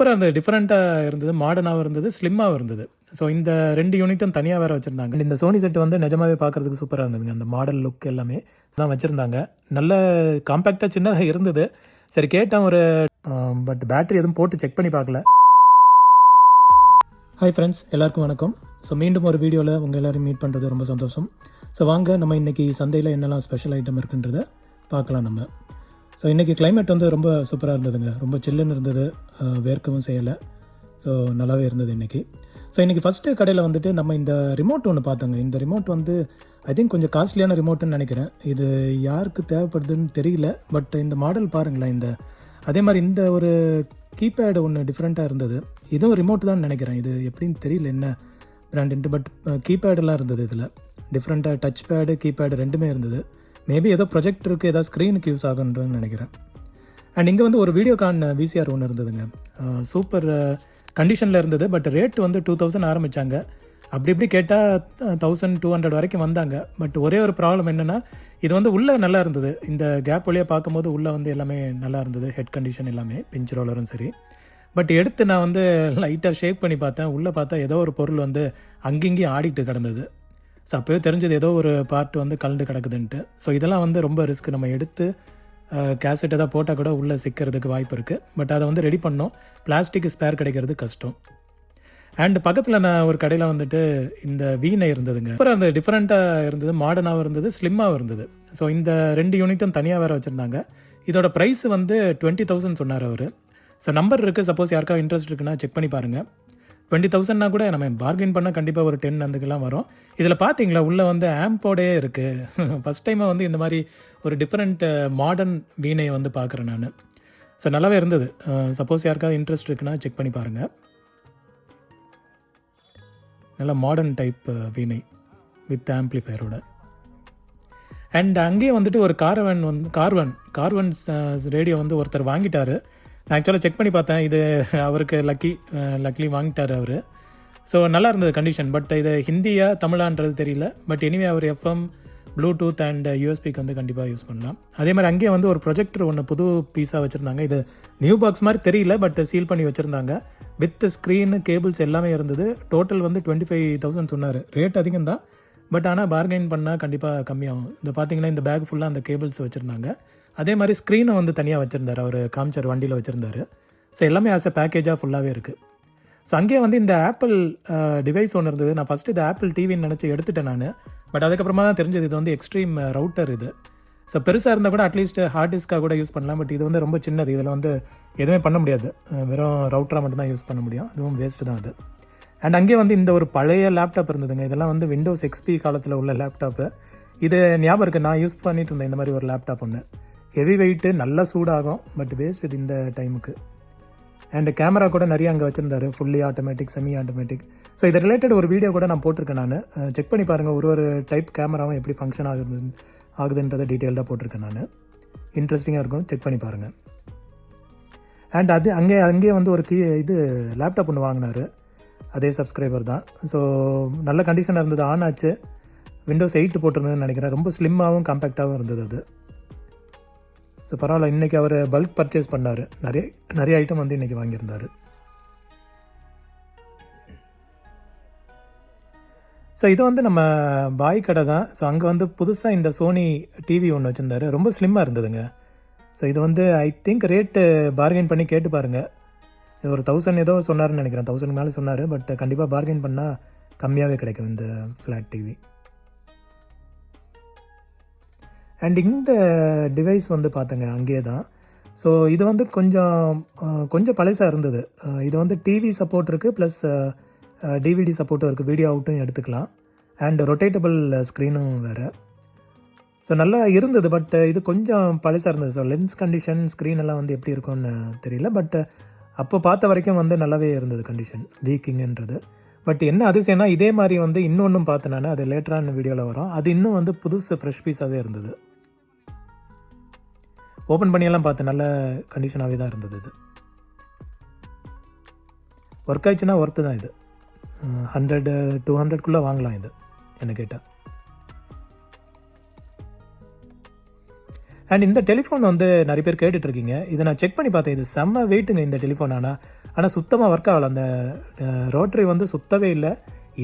சூப்பராக இருந்தது, டிஃப்ரெண்ட்டாக இருந்தது, மாடர்னாகவும் இருந்தது, ஸ்லிம்மாகவும் இருந்தது. ஸோ இந்த 2 யூனிட்டும் தனியாக வேறு வச்சுருந்தாங்க. இந்த சோனி செட் வந்து நிஜமாவே பார்க்குறதுக்கு சூப்பராக இருந்ததுங்க. அந்த மாடல் லுக் எல்லாமே தான் வச்சுருந்தாங்க. நல்ல காம்பேக்டாக சின்னதாக இருந்தது. சரி கேட்டேன் ஒரு பட் பேட்டரி எதுவும் போட்டு செக் பண்ணி பார்க்கல. ஹாய் ஃப்ரெண்ட்ஸ், எல்லாருக்கும் வணக்கம். ஸோ மீண்டும் ஒரு வீடியோவில் உங்கள் எல்லோரும் மீட் பண்ணுறது ரொம்ப சந்தோஷம். ஸோ வாங்க நம்ம இன்றைக்கி சந்தையில் என்னெல்லாம் ஸ்பெஷல் ஐட்டம் இருக்குன்றதை பார்க்கலாம் நம்ம. ஸோ இன்றைக்கி கிளைமேட் வந்து ரொம்ப சூப்பராக இருந்ததுங்க. ரொம்ப சில்லுன்னு இருந்தது, வேர்க்கவும் செய்யலை. ஸோ நல்லாவே இருந்தது இன்றைக்கி. ஸோ இன்றைக்கி ஃபஸ்ட்டு கடையில் வந்துட்டு நம்ம இந்த ரிமோட் ஒன்று பார்த்தோங்க. இந்த ரிமோட் வந்து ஐ திங்க் கொஞ்சம் காஸ்ட்லியான ரிமோட்டுன்னு நினைக்கிறேன். இது யாருக்கு தேவைப்படுதுன்னு தெரியல. பட் இந்த மாடல் பாருங்களேன். அதே மாதிரி இந்த ஒரு கீபேடு ஒன்று டிஃப்ரெண்ட்டாக இருந்தது. இதுவும் ரிமோட் தான் நினைக்கிறேன். இது எப்படின்னு தெரியல என்ன பிராண்டுன்ட்டு. பட் கீபேடெல்லாம் இருந்தது. இதில் டிஃப்ரெண்ட்டாக டச் பேடு கீபேடு ரெண்டுமே இருந்தது. மேபி ஏதோ ப்ரொஜெக்டருக்கு ஏதாவது ஸ்க்ரீனுக்கு யூஸ் ஆகுன்றன்னு நினைக்கிறேன். அண்ட் இங்கே வந்து ஒரு வீடியோகான் விசிஆர் ஒன்று இருந்ததுங்க. சூப்பர் கண்டிஷனில் இருந்தது. பட் ரேட் வந்து 2000 ஆரம்பித்தாங்க. அப்படி இப்படி கேட்டால் 1200 வரைக்கும் வந்தாங்க. பட் ஒரே ஒரு ப்ராப்ளம் என்னென்னா, இது வந்து உள்ளே நல்லா இருந்தது. இந்த கேப் வழியாக பார்க்கும்போது உள்ளே வந்து எல்லாமே நல்லா இருந்தது. ஹெட் கண்டிஷன் எல்லாமே, பிஞ்ச் ரோலரும் சரி. பட் எடுத்து நான் வந்து லைட்டாக ஷேக் பண்ணி பார்த்தேன். உள்ளே பார்த்தா ஏதோ ஒரு பொருள் வந்து அங்கேயும் ஆடிட்டு கிடந்தது. ஸோ அப்போயே தெரிஞ்சது ஏதோ ஒரு பார்ட் வந்து கலந்து கிடக்குதுன்ட்டு. ஸோ இதெல்லாம் வந்து ரொம்ப ரிஸ்க். நம்ம எடுத்து கேசட் எதாவது போட்டால் கூட உள்ளே சிக்கிறதுக்கு வாய்ப்பு இருக்குது. பட் அதை வந்து ரெடி பண்ணோம். பிளாஸ்டிக் ஸ்பேர் கிடைக்கிறது கஷ்டம். அண்ட் பக்கத்தில் நான் ஒரு கடையில் வந்துட்டு இந்த வீணை இருந்ததுங்க. அப்புறம் அந்த டிஃப்ரெண்ட்டாக இருந்தது, மாடர்னாகவும் இருந்தது, ஸ்லிம்மாகவும் இருந்தது. ஸோ இந்த 2 யூனிட்டும் தனியாக வேறு வச்சுருந்தாங்க. இதோட ப்ரைஸ் வந்து 20,000 சொன்னார் அவர். ஸோ நம்பர் இருக்குது. சப்போஸ் யாருக்கா இன்ட்ரெஸ்ட் இருக்குன்னா செக் பண்ணி பாருங்கள். 20,000னா கூட நம்ம பார்கெயின் பண்ணால் கண்டிப்பாக ஒரு 10 அதுக்கெல்லாம் வரும். இதில் பார்த்தீங்களா உள்ளே வந்து ஆம்போடே இருக்குது. ஃபஸ்ட் டைமாக வந்து இந்த மாதிரி ஒரு டிஃப்ரெண்ட் மாடர்ன் வீணையை வந்து பார்க்குறேன் நான். ஸோ நல்லாவே இருந்தது. சப்போஸ் யாருக்காவது இன்ட்ரெஸ்ட் இருக்குன்னா செக் பண்ணி பாருங்கள். நல்ல மாடர்ன் டைப் வீணை வித் ஆம்ப்ளிஃபயரோட. அண்ட் அங்கேயே வந்துட்டு ஒரு கார்வன் ரேடியோ வந்து ஒருத்தர் வாங்கிட்டார். நான் ஆக்சுவலாக செக் பண்ணி பார்த்தேன். இது அவருக்கு லக்லி வாங்கிட்டார் அவர். ஸோ நல்லா இருந்தது கண்டிஷன். பட் இது ஹிந்தியா தமிழான்றது தெரியல. பட் எனிவே அவர் எஃப்எம், ப்ளூடூத் அண்ட் யூஎஸ்பிக்கு வந்து கண்டிப்பாக யூஸ் பண்ணலாம். அதே மாதிரி அங்கேயே வந்து ஒரு ப்ரொஜெக்டர் ஒன்று புது பீஸாக வச்சுருந்தாங்க. இது நியூ பாக்ஸ் மாதிரி தெரியல, பட் சீல் பண்ணி வச்சுருந்தாங்க. வித் ஸ்க்ரீனு, கேபிள்ஸ் எல்லாமே இருந்தது. டோட்டல் வந்து 25,000 சொன்னார். ரேட் அதிகம் தான், பட் ஆனால் பார்கெயின் பண்ணால் கண்டிப்பாக கம்மியாகும். இந்த பார்த்தீங்கன்னா இந்த பேக் ஃபுல்லாக அந்த கேபிள்ஸ் வச்சுருந்தாங்க. அதே மாதிரி ஸ்க்ரீனை வந்து தனியாக வச்சுருந்தார். அவர் காமிச்சார், வண்டியில் வச்சுருந்தார். ஸோ எல்லாமே ஆஸ் அ பேக்கேஜாக ஃபுல்லாகவே இருக்குது. ஸோ அங்கேயே வந்து இந்த ஆப்பிள் டிவைஸ் ஒன்று இருந்தது. நான் ஃபஸ்ட்டு இது ஆப்பிள் டிவின்னு நினச்சி எடுத்துட்டேன் நான். பட் அதுக்கப்புறமா தான் தெரிஞ்சது இது வந்து எக்ஸ்ட்ரீம் ரவுட்டர் இது. ஸோ பெருசாக இருந்தால் கூட அட்லீஸ்ட் ஹார்ட் டிஸ்க்காக கூட யூஸ் பண்ணலாம். பட் இது வந்து ரொம்ப சின்னது. இதில் வந்து எதுவுமே பண்ண முடியாது. வெறும் ரவுட்டராக மட்டும்தான் யூஸ் பண்ண முடியும். அதுவும் வேஸ்ட்டு தான் அது. அண்ட் அங்கேயே வந்து இந்த ஒரு பழைய லேப்டாப் இருந்ததுங்க. இதெல்லாம் வந்து விண்டோஸ் எக்ஸ்பி காலத்தில் உள்ள லேப்டாப்பு. இது ஞாபகம் இருக்குது, நான் யூஸ் பண்ணிட்டு இருந்தேன் இந்த மாதிரி ஒரு லேப்டாப் ஒன்று. ஹெவி வெயிட்டு, நல்லா சூடாகும். பட் வேஸ்ட் இது இந்த டைமுக்கு. அண்ட் கேமரா கூட நிறைய அங்கே வச்சுருந்தாரு. Fully automatic, semi automatic. So இது ரிலேட்டட் ஒரு வீடியோ கூட நான் போட்டிருக்கேன். நான் செக் பண்ணி பாருங்கள். ஒரு டைப் கேமராவும் எப்படி ஃபங்க்ஷன் ஆகுதுன்றதை டீட்டெயில்டாக போட்டிருக்கேன் நான். இன்ட்ரெஸ்டிங்காக இருக்கும், செக் பண்ணி பாருங்கள். அண்ட் அங்கேயே வந்து ஒரு லேப்டாப் ஒன்று வாங்கினார். அதே சப்ஸ்கிரைபர் தான். ஸோ நல்ல கண்டிஷனாக இருந்தது. ஆன் ஆச்சு. விண்டோஸ் 8 போட்டிருந்ததுன்னு நினைக்கிறேன். ரொம்ப ஸ்லிம்மாகவும் காம்பேக்டாகவும் இருந்தது அது. ஸோ பரவாயில்ல. இன்றைக்கி அவர் பல்க் பர்ச்சேஸ் பண்ணார். நிறைய ஐட்டம் வந்து இன்றைக்கி வாங்கியிருந்தார். ஸோ இது வந்து நம்ம பாய் கடை தான். ஸோ அங்கே வந்து புதுசாக இந்த சோனி டிவி ஒன்று வச்சுருந்தாரு. ரொம்ப ஸ்லிம்மாக இருந்ததுங்க. ஸோ இது வந்து ஐ திங்க் ரேட்டு பார்கெயின் பண்ணி கேட்டு பாருங்கள். இது ஒரு 1000 ஏதோ சொன்னார்னு நினைக்கிறேன். 1000 மேலே சொன்னார். பட் கண்டிப்பாக பார்கெயின் பண்ணால் கம்மியாகவே கிடைக்கும் இந்த ஃப்ளாட் டிவி. அண்ட் இந்த டிவைஸ் வந்து பார்த்தங்க அங்கேயே தான். ஸோ இது வந்து கொஞ்சம் பழசாக இருந்தது. இது வந்து டிவி சப்போர்ட் இருக்குது, ப்ளஸ் டிவிடி சப்போர்ட்டும் இருக்குது. வீடியோ அவுட்டும் எடுத்துக்கலாம். அண்ட் ரொட்டேட்டபிள் ஸ்க்ரீனும் வேறு. ஸோ நல்லா இருந்தது. பட் இது கொஞ்சம் பழசாக இருந்தது. ஸோ லென்ஸ் கண்டிஷன், ஸ்க்ரீன் எல்லாம் வந்து எப்படி இருக்கும்னு தெரியல. பட் அப்போ பார்த்த வரைக்கும் வந்து நல்லாவே இருந்தது கண்டிஷன். வீக்கிங்ன்றது. பட் என்ன அதிசயம்னா, இதே மாதிரி வந்து இன்னொன்றும் பார்த்தேன் நான். அது லேட்டரான வீடியோவில் வரும். அது இன்னும் வந்து புதுசு ஃப்ரெஷ் பீஸாகவே இருந்தது. ஓப்பன் பண்ணியெல்லாம் பார்த்தேன். நல்ல கண்டிஷனாகவே தான் இருந்தது. இது ஒர்க் ஆயிடுச்சுன்னா ஒர்த்து தான். இது 100-200 வாங்கலாம் இது என்ன கேட்டால். அண்ட் இந்த டெலிஃபோன் வந்து நிறைய பேர் கேட்டுட்ருக்கீங்க. இதை நான் செக் பண்ணி பார்த்தேன். இது செம்ம வெயிட்டுங்க இந்த டெலிஃபோன். ஆனால் ஆனால் சுத்தமாக ஒர்க் ஆகலை. அந்த ரோட்டரி வந்து சுத்தவே இல்லை.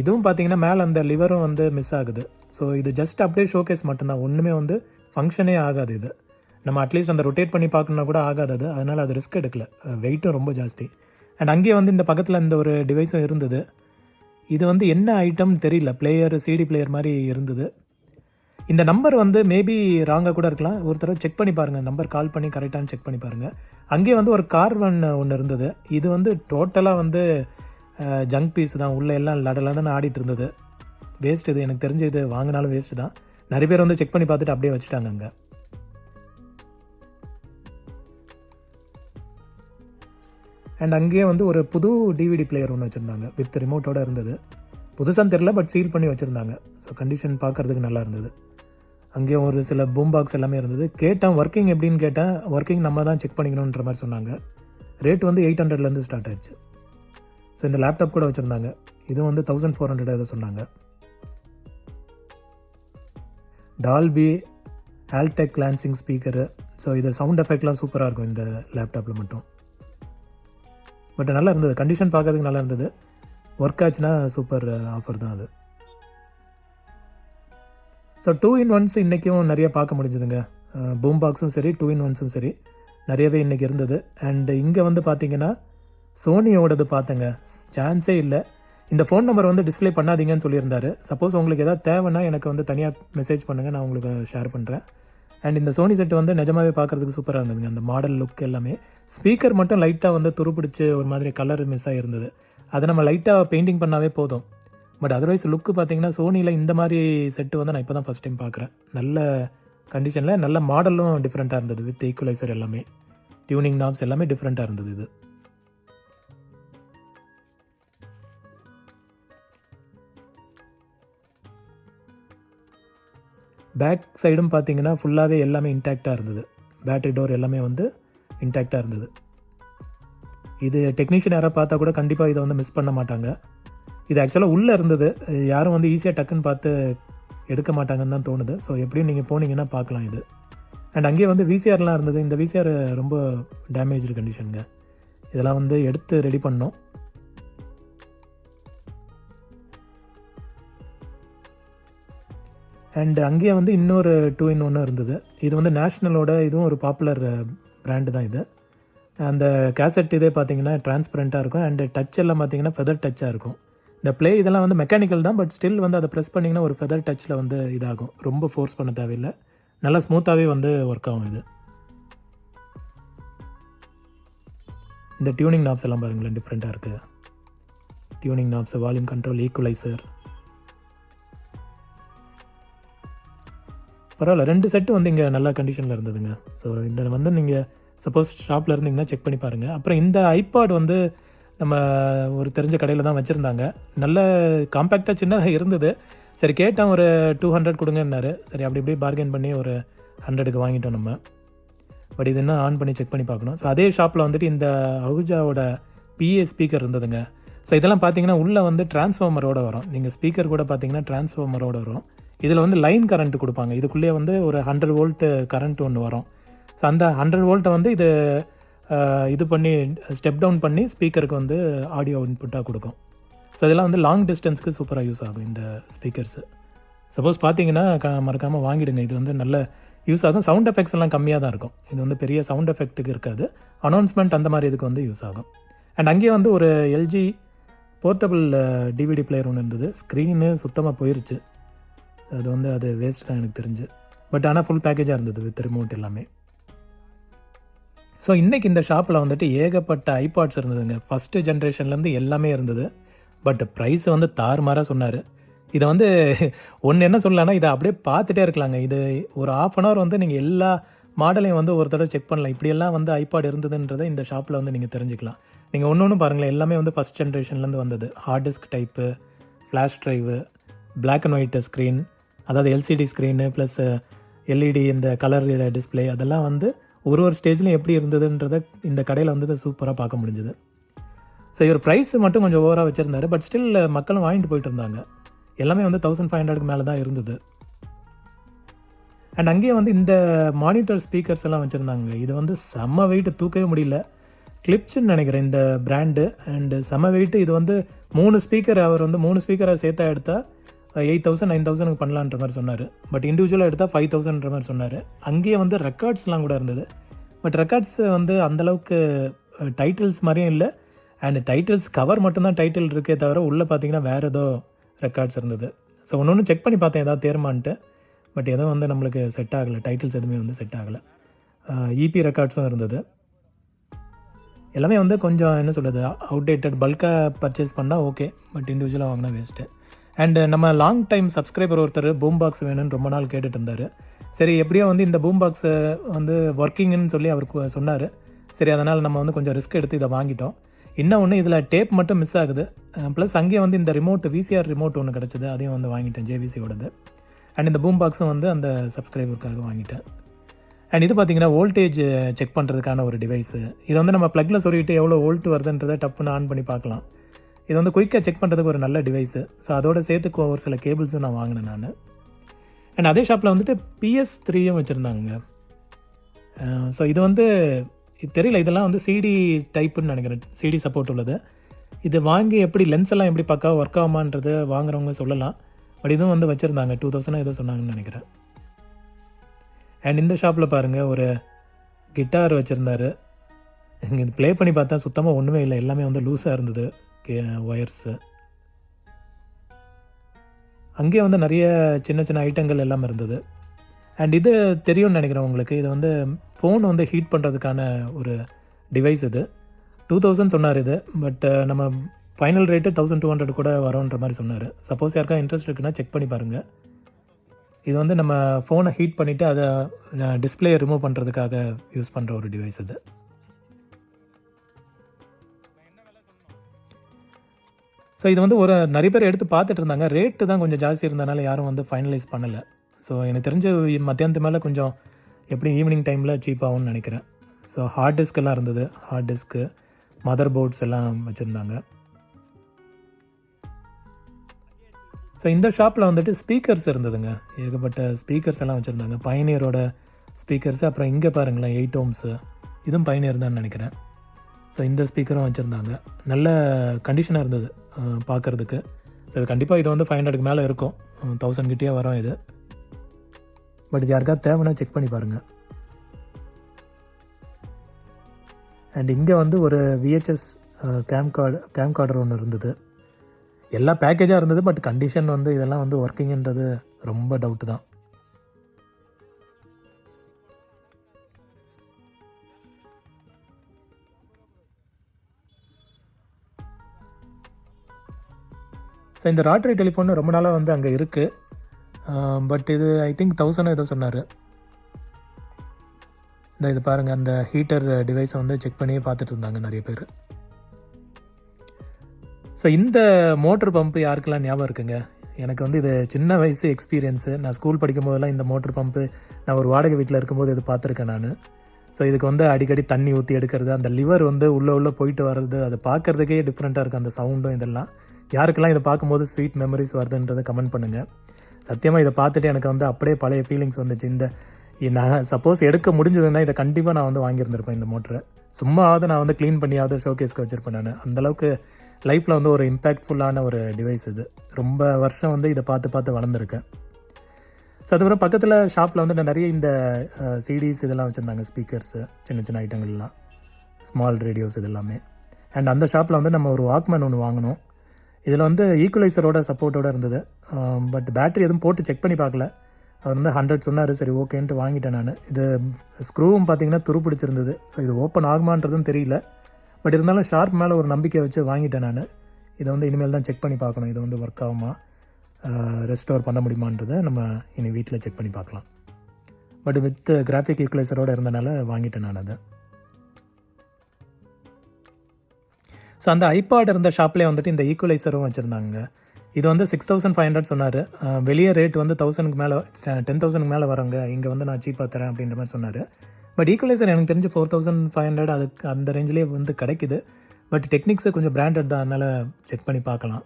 இதுவும் பார்த்தீங்கன்னா மேலே அந்த லிவரும் வந்து மிஸ் ஆகுது. ஸோ இது ஜஸ்ட் அப்படியே ஷோகேஸ் மட்டும்தான், ஒன்றுமே வந்து ஃபங்க்ஷனே ஆகாது. இது நம்ம அட்லீஸ்ட் அந்த ரொட்டேட் பண்ணி பார்க்கணுன்னா கூட ஆகாது அது. அதனால் அது ரிஸ்க் எடுக்கல, வெயிட்டும் ரொம்ப ஜாஸ்தி. அண்ட் அங்கேயே வந்து இந்த பக்கத்தில் இந்த ஒரு டிவைஸும் இருந்தது. இது வந்து என்ன ஐட்டம்னு தெரியல, பிளேயர் சிடி பிளேயர் மாதிரி இருந்தது. இந்த நம்பர் வந்து மேபி ராங்காக கூட இருக்கலாம். ஒரு தடவை செக் பண்ணி பாருங்கள், நம்பர் கால் பண்ணி கரெக்டானு செக் பண்ணி பாருங்கள். அங்கேயே வந்து ஒரு கார்வன் ஒன்று இருந்தது. இது வந்து டோட்டலாக வந்து ஜங்க் பீஸ் தான், உள்ளே எல்லாம் லடலடன்னு ஆடிட்டு இருந்தது. வேஸ்ட். இது எனக்கு தெரிஞ்ச இது வாங்கினாலும் வேஸ்ட்டு தான். நிறைய பேர் வந்து செக் பண்ணி பார்த்துட்டு அப்படியே வச்சுட்டாங்க அங்கே. அண்ட் அங்கேயே வந்து ஒரு புது டிவிடி பிளேயர் ஒன்று வச்சுருந்தாங்க, வித் ரிமோட்டோடு இருந்தது. புதுசான்னு தெரில, பட் சீல் பண்ணி வச்சுருந்தாங்க. ஸோ கண்டிஷன் பார்க்குறதுக்கு நல்லா இருந்தது. அங்கேயே ஒரு சில பூம் பாக்ஸ் எல்லாமே இருந்தது. கேட்டேன் ஒர்க்கிங் எப்படின்னு கேட்டேன். ஒர்க்கிங் நம்ம தான் செக் பண்ணிக்கணுன்ற மாதிரி சொன்னாங்க. ரேட் வந்து 800 ஸ்டார்ட் ஆயிடுச்சு. ஸோ இந்த லேப்டாப் கூட வச்சுருந்தாங்க. இதுவும் வந்து 1400 எதை சொன்னாங்க. Dolby Altec Lansing speaker. So இது சவுண்ட் எஃபெக்ட்லாம் சூப்பராக இருக்கும் இந்த லேப்டாப்பில் மட்டும். பட் நல்லா இருந்தது, கண்டிஷன் பார்க்கறதுக்கு நல்லா இருந்தது. ஒர்க் ஆச்சுன்னா சூப்பர் ஆஃபர் தான் அது. ஸோ 2-in-1s இன்றைக்கும் நிறைய பார்க்க முடிஞ்சதுங்க. பூம் பாக்ஸும் சரி, 2-in-1ஸும் சரி, நிறையவே இன்றைக்கி இருந்தது. அண்டு இங்கே வந்து பார்த்தீங்கன்னா சோனியோடது பார்த்தேங்க, சான்ஸே இல்லை. இந்த ஃபோன் நம்பர் வந்து டிஸ்பிளே பண்ணாதீங்கன்னு சொல்லியிருந்தாரு. சப்போஸ் உங்களுக்கு எதாவது தேவைன்னா எனக்கு வந்து தனியாக மெசேஜ் பண்ணுங்கள், நான் உங்களுக்கு ஷேர் பண்ணுறேன். அண்ட் இந்த சோனி செட் வந்து நிஜமாகவே பார்க்குறதுக்கு சூப்பராக இருந்ததுங்க. அந்த மாடல் லுக் எல்லாமே. ஸ்பீக்கர் மட்டும் லைட்டாக வந்து துருப்பிடிச்சு ஒரு மாதிரி கலர் மிஸ் ஆகிருந்தது. அதை நம்ம லைட்டாக பெயிண்டிங் பண்ணாவே போதும். பட் அதர்வைஸ் லுக்கு பார்த்தீங்கன்னா சோனியில் இந்த மாதிரி செட்டு வந்து நான் இப்போ தான் ஃபஸ்ட் டைம் பார்க்குறேன். நல்ல கண்டிஷனில், நல்ல மாடலும் டிஃப்ரெண்ட்டாக இருந்தது. வித் ஈக்குவலைசர் எல்லாமே, டியூனிங் நாப்ஸ் எல்லாமே டிஃப்ரெண்ட்டாக இருந்தது. இது பேக் சைடும் பார்த்தீங்கன்னா ஃபுல்லாகவே எல்லாமே இன்டாக்டாக இருந்தது. பேட்டரி டோர் எல்லாமே வந்து இன்டாக்டாக இருந்தது. இது டெக்னீஷியன் யாராவது பார்த்தா கூட கண்டிப்பாக இதை வந்து மிஸ் பண்ண மாட்டாங்க. இது ஆக்சுவலாக உள்ளே இருந்தது, யாரும் வந்து ஈஸியாக டக்குன்னு பார்த்து எடுக்க மாட்டாங்கன்னு தான் தோணுது. ஸோ எப்படியும் நீங்கள் போனீங்கன்னா பார்க்கலாம் இது. அண்ட் அங்கேயே வந்து விசிஆர்லாம் இருந்தது. இந்த விசிஆர் ரொம்ப டேமேஜ்டு கண்டிஷனுங்க. இதெல்லாம் வந்து எடுத்து ரெடி பண்ணோம். அண்ட் அங்கேயே வந்து இன்னொரு 2-in-1 இருந்தது. இது வந்து நேஷ்னலோட, இதுவும் ஒரு பாப்புலர் பிராண்டு தான் இது. அந்த கேசட் இதே பார்த்தீங்கன்னா டிரான்ஸ்பரண்ட்டாக இருக்கும். அண்டு டச் எல்லாம் பார்த்தீங்கன்னா ஃபெதர் டச்சாக இருக்கும். இந்த ப்ளே இதெல்லாம் வந்து மெக்கானிக்கல் தான், பட் ஸ்டில் வந்து அதை ப்ரெஸ் பண்ணிங்கன்னா ஒரு ஃபெதர் டச்சில் வந்து இதாகும். ரொம்ப ஃபோர்ஸ் பண்ண தேவையில்லை, நல்லா ஸ்மூத்தாகவே வந்து ஒர்க் ஆகும் இது. இந்த டியூனிங் நாப்ஸ் எல்லாம் பாருங்களேன், டிஃப்ரெண்ட்டாக இருக்குது. Tuning knobs, volume control, equaliser. பரவாயில்ல, 2 செட்டு வந்து இங்கே நல்ல கண்டிஷனில் இருந்ததுங்க. ஸோ இந்த வந்து நீங்கள் சப்போஸ் ஷாப்பில் இருந்தீங்கன்னா செக் பண்ணி பாருங்கள். அப்புறம் இந்த ஐபாட் வந்து நம்ம ஒரு தெரிஞ்ச கடையில் தான் வச்சுருந்தாங்க. நல்ல காம்பேக்டாக சின்னதாக இருந்தது. சரி கேட்டால் ஒரு 200 கொடுங்கன்னாரு. சரி அப்படி இப்படி பார்கெயின் பண்ணி ஒரு 100க்கு வாங்கிட்டோம் நம்ம. பட் இது இன்னும் ஆன் பண்ணி செக் பண்ணி பார்க்கணும். ஸோ அதே ஷாப்பில் வந்துட்டு இந்த அவுஜாவோட பிஏ ஸ்பீக்கர் இருந்ததுங்க. ஸோ இதெல்லாம் பார்த்தீங்கன்னா உள்ளே வந்து டிரான்ஸ்ஃபார்மரோடு வரும். நீங்கள் ஸ்பீக்கர் கூட பார்த்தீங்கன்னா டிரான்ஸ்ஃபார்மரோடு வரும். இதில் வந்து லைன் கரண்ட் கொடுப்பாங்க. இதுக்குள்ளேயே வந்து ஒரு 100 வோல்ட் கரண்ட் ஒன்று வரும். ஸோ அந்த 100 வோல்ட்டை வந்து இது பண்ணி ஸ்டெப் டவுன் பண்ணி ஸ்பீக்கருக்கு வந்து ஆடியோ இன்புட்டாக கொடுக்கும். ஸோ இதெல்லாம் வந்து லாங் டிஸ்டன்ஸ்க்கு சூப்பராக யூஸ் ஆகும் இந்த ஸ்பீக்கர்ஸு. சப்போஸ் பார்த்தீங்கன்னா மறக்காமல் வாங்கிடுங்க. இது வந்து நல்ல யூஸ் ஆகும். சவுண்ட் எஃபெக்ட்ஸ் எல்லாம் கம்மியாக தான் இருக்கும். இது வந்து பெரிய சவுண்ட் எஃபெக்ட்டுக்கு இருக்காது. அனௌன்ஸ்மெண்ட் அந்த மாதிரி இதுக்கு வந்து யூஸ் ஆகும். அண்ட் அங்கேயே வந்து ஒரு எல்ஜி போர்ட்டபிள் டிவிடி பிளேயர் ஒன்று இருந்தது. ஸ்க்ரீனு சுத்தமாக போயிருச்சு. அது வேஸ்ட் தான் எனக்கு தெரிஞ்சு. பட் ஆனால் ஃபுல் பேக்கேஜாக இருந்தது வித் ரிமோட் எல்லாமே. ஸோ இன்றைக்கி இந்த ஷாப்பில் வந்துட்டு ஏகப்பட்ட ஐபாட்ஸ் இருந்ததுங்க. ஃபஸ்ட்டு ஜென்ரேஷன்லேருந்து எல்லாமே இருந்தது. பட் ப்ரைஸ் வந்து தாறுமாறாக சொன்னார். இதை வந்து ஒன்று என்ன சொல்லலாம்னா, இதை அப்படியே பார்த்துட்டே இருக்கலாங்க. இது ஒரு 1/2 hour வந்து நீங்கள் எல்லா மாடலையும் வந்து ஒரு தடவை செக் பண்ணலாம். இப்படியெல்லாம் வந்து ஐபாட் இருந்ததுன்றதை இந்த ஷாப்பில் வந்து நீங்கள் தெரிஞ்சுக்கலாம். நீங்கள் ஒன்று பாருங்களேன், எல்லாமே வந்து ஃபஸ்ட் ஜென்ரேஷன்லேருந்து வந்தது. Hard disk type, flash drive, black and white screen, அதாவது எல்சிடி ஸ்க்ரீனு ப்ளஸ் எல்இடி இந்த கலர் டிஸ்பிளே, அதெல்லாம் வந்து ஒரு ஸ்டேஜ்லையும் எப்படி இருந்ததுன்றதை இந்த கடையில் வந்து சூப்பராக பார்க்க முடிஞ்சுது. ஸோ இவர் ப்ரைஸ் மட்டும் கொஞ்சம் ஓவராக வச்சுருந்தாரு. பட் ஸ்டில் மக்களும் வாங்கிட்டு போயிட்டு இருந்தாங்க. எல்லாமே வந்து 1500க்கு மேலே தான் இருந்தது. அண்ட் அங்கேயே வந்து இந்த மானிட்டர் ஸ்பீக்கர்ஸ் எல்லாம் வச்சுருந்தாங்க. இது வந்து செம்ம வெயிட், தூக்கவே முடியல. கிளிப்ஸ்ன்னு நினைக்கிறேன் இந்த பிராண்டு. அண்டு செம வெயிட்டு. இது வந்து 3 ஸ்பீக்கர், அவர் வந்து 3 ஸ்பீக்கரை சேர்த்தா எடுத்தால் 8,000 9,000 பண்ணலான்ற மாதிரி சொன்னார். பட் இண்டிவிஜுவலாக எடுத்தால் 5,000ன்ற மாதிரி சொன்னார். அங்கேயே வந்து ரெக்கார்ட்ஸ்லாம் கூட இருந்தது. பட் ரெக்கார்ட்ஸ் வந்து அந்தளவுக்கு டைட்டில்ஸ் மாதிரியும் இல்லை. அண்ட் டைட்டில்ஸ் கவர் மட்டும்தான் டைட்டில் இருக்கே தவிர உள்ளே பார்த்தீங்கன்னா வேறு ஏதோ ரெக்கார்ட்ஸ் இருந்தது. ஸோ ஒன்று செக் பண்ணி பார்த்தேன் ஏதாவது தேர்மான்ட்டு. பட் எதுவும் வந்து நம்மளுக்கு செட் ஆகலை. டைட்டில்ஸ் எதுவுமே வந்து செட் ஆகலை. இபி ரெக்கார்ட்ஸும் இருந்தது. எல்லாமே வந்து கொஞ்சம் என்ன சொல்கிறது, அவுடேட்டட். பல்காக பர்ச்சேஸ் பண்ணால் ஓகே, பட் இண்டிவிஜுவலாக வாங்கினா வேஸ்ட்டு. அண்டு நம்ம லாங் டைம் சப்ஸ்கிரைபர் ஒருத்தர் பூம் பாக்ஸ் வேணும்னு ரொம்ப நாள் கேட்டுட்டு இருந்தார். சரி எப்படியோ வந்து இந்த பூம் பாக்ஸை வந்து ஒர்க்கிங்னு சொல்லி அவருக்கு சொன்னார். சரி அதனால் நம்ம வந்து கொஞ்சம் ரிஸ்க் எடுத்து இதை வாங்கிட்டோம். இன்னும் ஒன்று இதில் டேப் மட்டும் மிஸ் ஆகுது. ப்ளஸ் அங்கேயே வந்து இந்த ரிமோட் விசிஆர் ரிமோட் ஒன்று கிடச்சிது, அதையும் வந்து வாங்கிட்டேன் ஜேவிசியோடது. அண்ட் இந்த பூம் பாக்ஸும் வந்து அந்த சப்ஸ்கிரைபருக்காக வாங்கிட்டேன். அண்ட் இது பார்த்திங்கன்னா வோல்டேஜ் செக் பண்ணுறதுக்கான ஒரு டிவைஸு. இதை வந்து நம்ம ப்ளக்கில் சொல்லிவிட்டு எவ்வளோ வோல்ட் வருதுன்றதை டப்புன்னு ஆன் பண்ணி பார்க்கலாம். இது வந்து குயிக்காக செக் பண்ணுறதுக்கு ஒரு நல்ல டிவைஸு. ஸோ அதோட சேர்த்து ஒரு சில கேபிள்ஸும் நான் வாங்கினேன் நான். அண்ட் அதே ஷாப்பில் வந்துட்டு PS3யும் வச்சுருந்தாங்க. ஸோ இது வந்து தெரியல, இதெல்லாம் வந்து சிடி டைப்புன்னு நினைக்கிறேன், சிடி சப்போர்ட் உள்ளது. இது வாங்கி எப்படி லென்ஸ் எல்லாம் எப்படி பக்காவாக ஒர்க் ஆகுமான்றது வாங்குறவங்க சொல்லலாம். பட் இதுவும் வந்து வச்சுருந்தாங்க. 2000 ஏதோ சொன்னாங்கன்னு நினைக்கிறேன். அண்ட் இந்த ஷாப்பில் பாருங்கள் ஒரு கிட்டார் வச்சுருந்தாரு. இங்கே இது ப்ளே பண்ணி பார்த்தா சுத்தமாக ஒன்றுமே இல்லை, எல்லாமே வந்து லூஸாக இருந்தது ஒயர்ஸு. அங்கேயே வந்து நிறைய சின்ன சின்ன ஐட்டங்கள் எல்லாம் இருந்தது. அண்ட் இது தெரியும்னு நினைக்கிறேன் உங்களுக்கு. இது வந்து ஃபோன் வந்து ஹீட் பண்ணுறதுக்கான ஒரு டிவைஸ். இது 2000 சொன்னார் இது. பட் நம்ம ஃபைனல் ரேட்டு 1200 கூட வரோன்ற மாதிரி சொன்னார். சப்போஸ் யாருக்கா இன்ட்ரெஸ்ட் இருக்குன்னா செக் பண்ணி பாருங்கள். இது வந்து நம்ம ஃபோனை ஹீட் பண்ணிவிட்டு அதை டிஸ்பிளே ரிமூவ் பண்ணுறதுக்காக யூஸ் பண்ணுற ஒரு டிவைஸ் இது. ஸோ இது வந்து ஒரு நிறைய பேர் எடுத்து பார்த்துட்டு இருந்தாங்க. ரேட்டு தான் கொஞ்சம் ஜாஸ்தி இருந்தனால யாரும் வந்து ஃபைனலைஸ் பண்ணலை. ஸோ எனக்கு தெரிஞ்ச மத்தியானத்து மேலே கொஞ்சம் எப்படி ஈவினிங் டைமில் சீப்பாகும்னு நினைக்கிறேன். ஸோ ஹார்ட் டிஸ்கெல்லாம் இருந்தது. ஹார்ட் டிஸ்க்கு, மதர் போர்ட்ஸ் எல்லாம் வச்சுருந்தாங்க. ஸோ இந்த ஷாப்பில் வந்துட்டு ஸ்பீக்கர்ஸ் இருந்ததுங்க. ஏகப்பட்ட ஸ்பீக்கர்ஸ் எல்லாம் வச்சுருந்தாங்க. பைனியரோட ஸ்பீக்கர்ஸு. அப்புறம் இங்கே பாருங்களேன் 8 ohms, இதுவும் பைனியர் தான் நினைக்கிறேன். ஸோ இந்த ஸ்பீக்கரும் வச்சுருந்தாங்க. நல்ல கண்டிஷனாக இருந்தது பார்க்குறதுக்கு. ஸோ இது கண்டிப்பாக இது வந்து 500க்கு மேலே இருக்கும், 1000 கிட்டே வரும் இது. பட் இது யாருக்காவது தேவைன்னா செக் பண்ணி பாருங்கள். அண்ட் இங்கே வந்து ஒரு VHS கேம்கார்டர் ஒன்று இருந்தது. எல்லா பேக்கேஜாக இருந்தது. பட் கண்டிஷன் வந்து இதெல்லாம் வந்து ஒர்க்கிங்ன்றது ரொம்ப டவுட்டு தான். ஸோ இந்த ராட்ரி டெலிஃபோன் ரொம்ப நாளாக வந்து அங்கே இருக்குது. பட் இது ஐ திங்க் 1000 ஏதோ சொன்னார். இது பாருங்கள், அந்த ஹீட்டர் டிவைஸை வந்து செக் பண்ணியே பார்த்துட்டு இருந்தாங்க நிறைய பேர். ஸோ இந்த மோட்ரு பம்ப்பு யாருக்கெல்லாம் ஞாபகம் இருக்குங்க? எனக்கு வந்து இது சின்ன வயசு எக்ஸ்பீரியன்ஸு. நான் ஸ்கூல் படிக்கும் போதெல்லாம் இந்த மோட்ரு பம்ப்பு நான் ஒரு வாடகை வீட்டில் இருக்கும்போது இது பார்த்துருக்கேன் நான். ஸோ இதுக்கு வந்து அடிக்கடி தண்ணி ஊற்றி எடுக்கிறது, அந்த லிவர் வந்து உள்ளே போயிட்டு வர்றது, அதை பார்க்குறதுக்கே டிஃப்ரெண்ட்டாக இருக்குது அந்த சவுண்டும். இதெல்லாம் யாருக்கெல்லாம் இதை பார்க்கும்போது ஸ்வீட் மெமரிஸ் வருதுன்றதை கமெண்ட் பண்ணுங்கள். சத்தியமாக இதை பார்த்துட்டு எனக்கு வந்து அப்படியே பழைய ஃபீலிங்ஸ் வந்துச்சு. நான் சப்போஸ் எடுக்க முடிஞ்சதுன்னா இதை கண்டிப்பாக நான் வந்து வாங்கியிருந்திருப்பேன் இந்த மோட்டரை. சும்மாவது நான் வந்து க்ளீன் பண்ணியாவது ஷோகேஸ்க்கு வச்சுருப்பேன் நான். அந்தளவுக்கு லைஃப்பில் வந்து ஒரு இம்பேக்ட்ஃபுல்லான ஒரு டிவைஸ் இது. ரொம்ப வருஷம் வந்து இதை பார்த்து வளர்ந்துருக்கேன். ஸோ அதுக்கப்புறம் பக்கத்தில் ஷாப்பில் வந்து நிறைய இந்த சிடிஸ் இதெல்லாம் வச்சுருந்தாங்க, ஸ்பீக்கர்ஸு, சின்ன சின்ன ஐட்டங்கள்லாம், ஸ்மால் ரேடியோஸ் இது எல்லாமே. அண்ட் அந்த ஷாப்பில் வந்து நம்ம ஒரு வாக்மேன் ஒன்று வாங்கினோம். இதில் வந்து ஈக்குவலைசரோட சப்போர்ட்டோடு இருந்தது. பட் பேட்டரி எதுவும் போட்டு செக் பண்ணி பார்க்கல. அவர் வந்து 100 சொன்னார். சரி ஓகேன்ட்டு வாங்கிட்டேன் நான். இது ஸ்க்ரூவும் பார்த்திங்கன்னா துரு பிடிச்சிருந்தது. ஸோ இது ஓப்பன் ஆகுமான்றதும் தெரியல. பட் இருந்தாலும் ஷார்ப் மேலே ஒரு நம்பிக்கை வச்சு வாங்கிட்டேன் நான். இதை வந்து இனிமேல் தான் செக் பண்ணி பார்க்கணும், இது வந்து ஒர்க் ஆகுமா, ரெஸ்டோர் பண்ண முடியுமான்றதை நம்ம இனி வீட்டில் செக் பண்ணி பார்க்கலாம். பட் வித் கிராஃபிக் ஈக்குவலைசரோடு இருந்தனால வாங்கிட்டேன் நான் அதை. ஸோ அந்த ஐபாட் இருந்த ஷாப்லேயே வந்துட்டு இந்த ஈக்குவலைசரும் வச்சுருந்தாங்க. இது வந்து 6500 சொன்னார். வெளியே ரேட் வந்து 1000க்கு மேலே 10,000க்கு மேலே வரங்க. இங்கே வந்து நான் சீப்பாக தரேன் அப்படின்ற மாதிரி சொன்னார். பட் ஈக்குவலைசர் எனக்கு தெரிஞ்சு 4500 அதுக்கு அந்த ரேஞ்சிலே வந்து கிடைக்குது. பட் டெக்னிக்ஸு கொஞ்சம் பிராண்டட் தான், அதனால் செக் பண்ணி பார்க்கலாம்.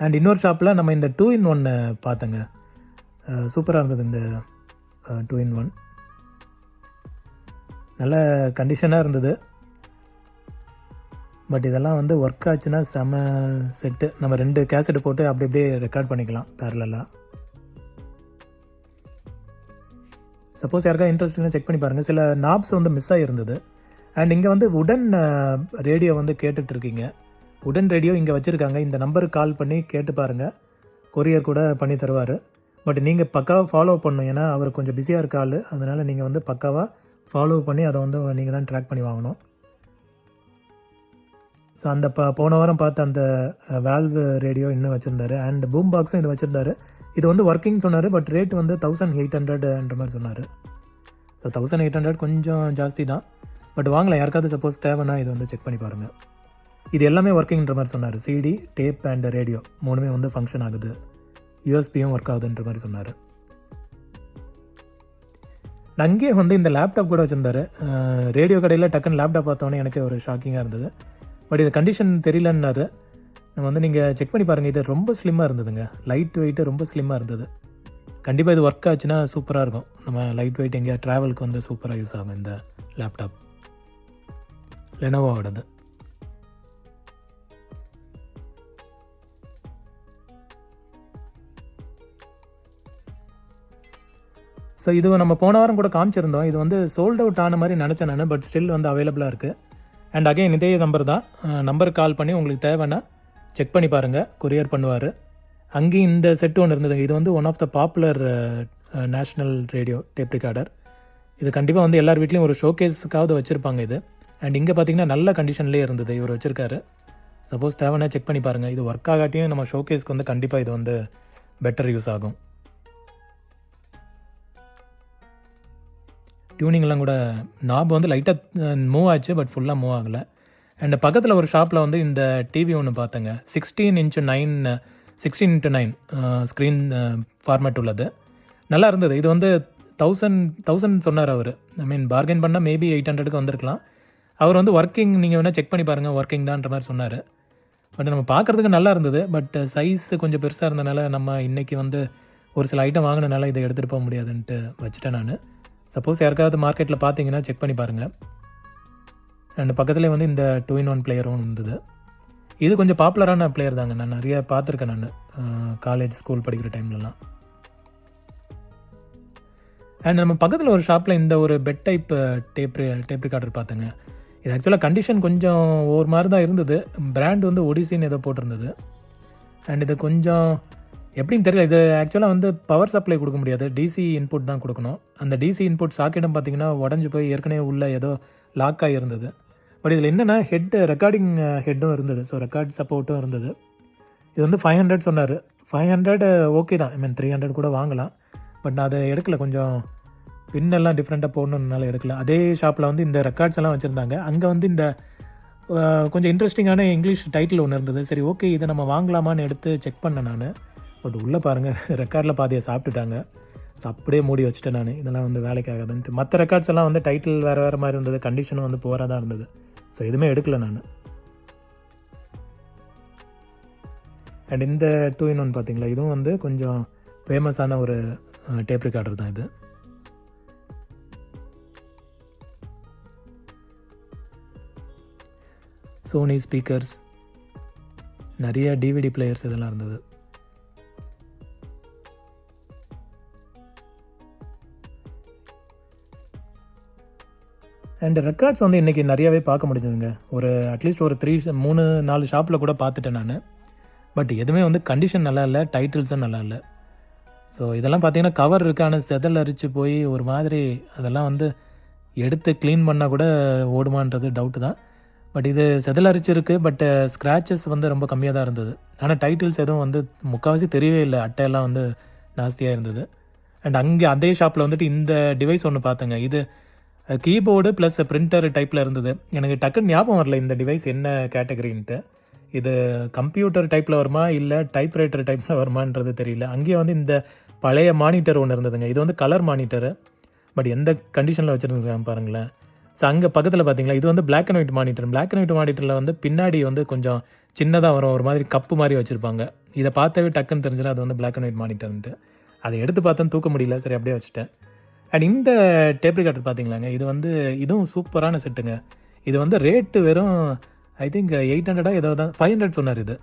அண்ட் இன்னொரு ஷாப்பில் நம்ம இந்த 2-in-1 பார்த்தேங்க. சூப்பராக இருந்தது இந்த 2-in-1. நல்ல கண்டிஷனாக இருந்தது. பட் இதெல்லாம் வந்து ஒர்க் ஆச்சுன்னா செம செட்டு. நம்ம 2 கேசட்டு போட்டு அப்படி அப்படியே ரெக்கார்ட் பண்ணிக்கலாம் பேரலாக. சப்போஸ் யாருக்கா இன்ட்ரெஸ்ட்னா செக் பண்ணி பாருங்கள். சில நாப்ஸ் வந்து மிஸ் ஆகிருந்தது. அண்ட் இங்கே வந்து உடன் ரேடியோ வந்து கேட்டுட்ருக்கீங்க. உடன் ரேடியோ இங்கே வச்சுருக்காங்க. இந்த நம்பருக்கு கால் பண்ணி கேட்டு பாருங்கள், கொரியர் கூட பண்ணி தருவார். பட் நீங்கள் பக்காவாக ஃபாலோ பண்ணணும். ஏன்னா அவர் கொஞ்சம் பிஸியாக இருக்க ஆள். அதனால் நீங்கள் வந்து பக்காவாக ஃபாலோ பண்ணி அதை வந்து நீங்கள் தான் ட்ராக் பண்ணி வாங்கணும். ஸோ அந்த போன வாரம் பார்த்த அந்த வேல்வு ரேடியோ இன்னும் வச்சுருந்தாரு. அண்ட் பூம் பாக்ஸும் இது வச்சுருந்தாரு. இது வந்து ஒர்க்கிங் சொன்னார். பட் ரேட் வந்து 1800ன்ற மாதிரி சொன்னார். ஸோ 1800 கொஞ்சம் ஜாஸ்தி தான். பட் வாங்கலாம், யாருக்காவது சப்போஸ் தேவைன்னா இது வந்து செக் பண்ணி பாருங்கள். இது எல்லாமே ஒர்க்கிங்ன்ற மாதிரி சொன்னார். சிடி, டேப் அண்ட் ரேடியோ 3மே வந்து ஃபங்க்ஷன் ஆகுது. யூஎஸ்பியும் ஒர்க் ஆகுதுன்ற மாதிரி சொன்னார். அங்கேயே வந்து இந்த லேப்டாப் கூட வச்சுருந்தாரு. ரேடியோ கடையில் டக்குன்னு லேப்டாப் பார்த்தோன்னே எனக்கு ஒரு ஷாக்கிங்காக இருந்தது. பட் இது கண்டிஷன் தெரியலன்னாரு. நம்ம வந்து நீங்கள் செக் பண்ணி பாருங்கள். இது ரொம்ப ஸ்லிம்மாக இருந்ததுங்க. லைட் வெயிட்டு ரொம்ப ஸ்லிம்மாக இருந்தது. கண்டிப்பாக இது ஒர்க் ஆச்சுன்னா சூப்பராக இருக்கும். நம்ம லைட் வெயிட் எங்கேயா ட்ராவலுக்கு வந்து சூப்பராக யூஸ் ஆகும் இந்த லேப்டாப். லெனோவோடது. ஸோ இது நம்ம போன வாரம் கூட காமிச்சிருந்தோம். இது வந்து சோல்ட் அவுட் ஆன மாதிரி நினச்சேன் நான். பட் ஸ்டில் வந்து அவைலபிளாக இருக்குது. அண்ட் அகைன் இதே நம்பர் தான். நம்பருக்கு கால் பண்ணி உங்களுக்கு தேவைன்னா செக் பண்ணி பாருங்கள், கொரியர் பண்ணுவார். அங்கேயும் இந்த செட்டு ஒன்று இருந்தது. இது வந்து one of the popular national radio tape recorder. இது கண்டிப்பாக வந்து எல்லார் வீட்லேயும் ஒரு ஷோகேஸுக்காவது வச்சுருப்பாங்க இது. அண்ட் இங்கே பார்த்தீங்கன்னா நல்ல கண்டிஷன்லேயே இருந்தது. இவர் வச்சுருக்காரு. சப்போஸ் தேவைன்னா செக் பண்ணி பாருங்கள். இது ஒர்க் ஆகாட்டியும் நம்ம ஷோகேஸ்க்கு வந்து கண்டிப்பாக இது வந்து பெட்டர் யூஸ் ஆகும். டியூனிங்லாம் கூட நாப் வந்து லைட்டாக மூவ் ஆச்சு. பட் ஃபுல்லாக மூவ் ஆகலை. அண்ட் பக்கத்தில் ஒரு ஷாப்பில் வந்து இந்த டிவி ஒன்று பார்த்தேங்க. 16x9 ஸ்க்ரீன் ஃபார்மேட் உள்ளது. நல்லா இருந்தது. இது வந்து 1000 சொன்னார் அவர். ஐ மீன் பார்கெயின் பண்ணால் மேபி 800க்கு வந்திருக்கலாம். அவர் வந்து ஒர்க்கிங் நீங்கள் வேணால் செக் பண்ணி பாருங்கள், ஒர்க்கிங் தான்ற மாதிரி சொன்னார். பட் நம்ம பார்க்குறதுக்கு நல்லா இருந்தது. பட் சைஸ் கொஞ்சம் பெருசாக இருந்தனால நம்ம இன்றைக்கி வந்து ஒரு சில ஐட்டம் வாங்கினனால இதை எடுத்துகிட்டு போக முடியாதுன்ட்டு வச்சுட்டேன் நான். சப்போஸ் யாருக்காவது மார்க்கெட்டில் பார்த்தீங்கன்னா செக் பண்ணி பாருங்கள். அண்ட் பக்கத்துலேயே வந்து இந்த 2-in-1 பிளேயரும் இருந்தது. இது கொஞ்சம் பாப்புலரான பிளேயர் தாங்க. நான் நிறைய பார்த்துருக்கேன் நான் காலேஜ் ஸ்கூல் படிக்கிற டைம்லலாம். அண்ட் நம்ம பக்கத்தில் ஒரு ஷாப்பில் இந்த ஒரு பெட் டைப் டேப் ரெக்கார்டர் பார்த்தேங்க. இது ஆக்சுவலாக கண்டிஷன் கொஞ்சம் ஒரு மாதிரி தான் இருந்தது. பிராண்ட் வந்து ஒடிசின்னு ஏதோ போட்டிருந்தது. அண்ட் இது கொஞ்சம் எப்படின்னு தெரியல. இது ஆக்சுவலாக வந்து பவர் சப்ளை கொடுக்க முடியாது. டிசி இன்புட் தான் கொடுக்கணும். அந்த டிசி இன்புட் சாக்கெட்டும் பார்த்தீங்கன்னா உடஞ்சி போய் ஏற்கனவே உள்ள ஏதோ லாக் ஆகி இருந்தது. பட் இதில் என்னென்னா ரெக்கார்டிங் ஹெட்டும் இருந்தது. ஸோ ரெக்கார்ட் சப்போர்ட்டும் இருந்தது. இது வந்து 500 சொன்னார். 500 ஓகே தான். ஐ மீன் 300 கூட வாங்கலாம். பட் நான் அதை எடுக்கல. கொஞ்சம் பின்னெல்லாம் டிஃப்ரெண்ட்டாக போடணுன்னால எடுக்கல. அதே ஷாப்பில் வந்து இந்த ரெக்கார்ட்ஸ் எல்லாம் வச்சுருந்தாங்க. அங்கே வந்து இந்த கொஞ்சம் இன்ட்ரெஸ்டிங்கான இங்கிலீஷ் டைட்டில் ஒன்று இருந்தது. சரி ஓகே இதை நம்ம வாங்கலாமான்னு எடுத்து செக் பண்ணேன் நான். பட் உள்ளே பாருங்கள், ரெக்கார்டில் பாதியை சாப்பிட்டுட்டாங்க. ஸோ அப்படியே மூடி வச்சுட்டேன் நான். இதெல்லாம் வந்து வேலைக்கு ஆகாதுன்ட்டு. மற்ற ரெக்கார்ட்ஸ் எல்லாம் வந்து டைட்டில் வேறு மாதிரி இருந்தது. கண்டிஷனும் வந்து போராக தான் இருந்தது. ஸோ எதுவுமே எடுக்கல நான். அண்ட் இந்த 2-in-1 பார்த்தீங்களா, இதுவும் வந்து கொஞ்சம் ஃபேமஸான ஒரு டேப் ரெக்கார்டர் தான் இது. சோனி ஸ்பீக்கர்ஸ், நிறைய டிவிடி பிளேயர்ஸ் இதெல்லாம் இருந்தது. அண்ட் ரெக்கார்ட்ஸ் வந்து இன்றைக்கி நிறையாவே பார்க்க முடிஞ்சதுங்க. ஒரு அட்லீஸ்ட் ஒரு 3-4 ஷாப்பில் கூட பார்த்துட்டேன் நான். பட் எதுவுமே வந்து கண்டிஷன் நல்லா இல்லை, டைட்டில்ஸும் நல்லா இல்லை. ஸோ இதெல்லாம் பார்த்தீங்கன்னா கவர் இருக்கான செதல் அரிச்சு போய் ஒரு மாதிரி அதெல்லாம் வந்து எடுத்து க்ளீன் பண்ணால் கூட ஓடுமான்றது டவுட்டு தான். பட் இது செதல் அரிச்சிருக்கு. பட் ஸ்க்ராச்சஸ் வந்து ரொம்ப கம்மியாக தான் இருந்தது. ஆனால் டைட்டில்ஸ் எதுவும் வந்து முக்கால்வாசி தெரியவே இல்லை. அட்டையெல்லாம் வந்து நாஸ்தியாக இருந்தது. அண்ட் அங்கே அதே ஷாப்பில் வந்துட்டு இந்த டிவைஸ் ஒன்று பார்த்தேங்க. இது கீபோர்டு ப்ளஸ் பிரிண்டர் டைப்பில் இருந்தது. எனக்கு டக்குன்னு ஞாபகம் வரல இந்த டிவைஸ் என்ன கேட்டகரின்ட்டு. இது கம்ப்யூட்டர் டைப்பில் வருமா இல்லை டைப்ரைட்டர் டைப்பில் வருமானது தெரியல. அங்கேயே வந்து இந்த பழைய மானிட்டர் ஒன்று இருந்ததுங்க. இது வந்து கலர் மானிட்டரு. பட் எந்த கண்டிஷனில் வச்சுருந்துருக்காங்க பாருங்களேன். ஸோ அங்கே பக்கத்தில் பார்த்தீங்களா, இது வந்து black and white monitor. Black and white மானிட்டரில் வந்து பின்னாடி வந்து கொஞ்சம் சின்னதாக வரும், ஒரு மாதிரி கப்பு மாதிரி வச்சுருப்பாங்க. இதை பார்த்தவே டக்குன்னு தெரிஞ்சிடும் அது வந்து பிளாக் அண்ட் ஒயிட் மானிட்டர்ன்ட்டு. அதை எடுத்து பார்த்தேன்னு தூக்க முடியல, சரி அப்படியே வச்சுட்டேன். அண்ட் இந்த டேப் ரெக்கார்டர் பார்த்தீங்களாங்க, இது வந்து இதுவும் சூப்பரான செட்டுங்க. இது வந்து ரேட்டு வெறும் ஐ திங்க் 800 ஏதோ தான், 500 சொன்னார். இது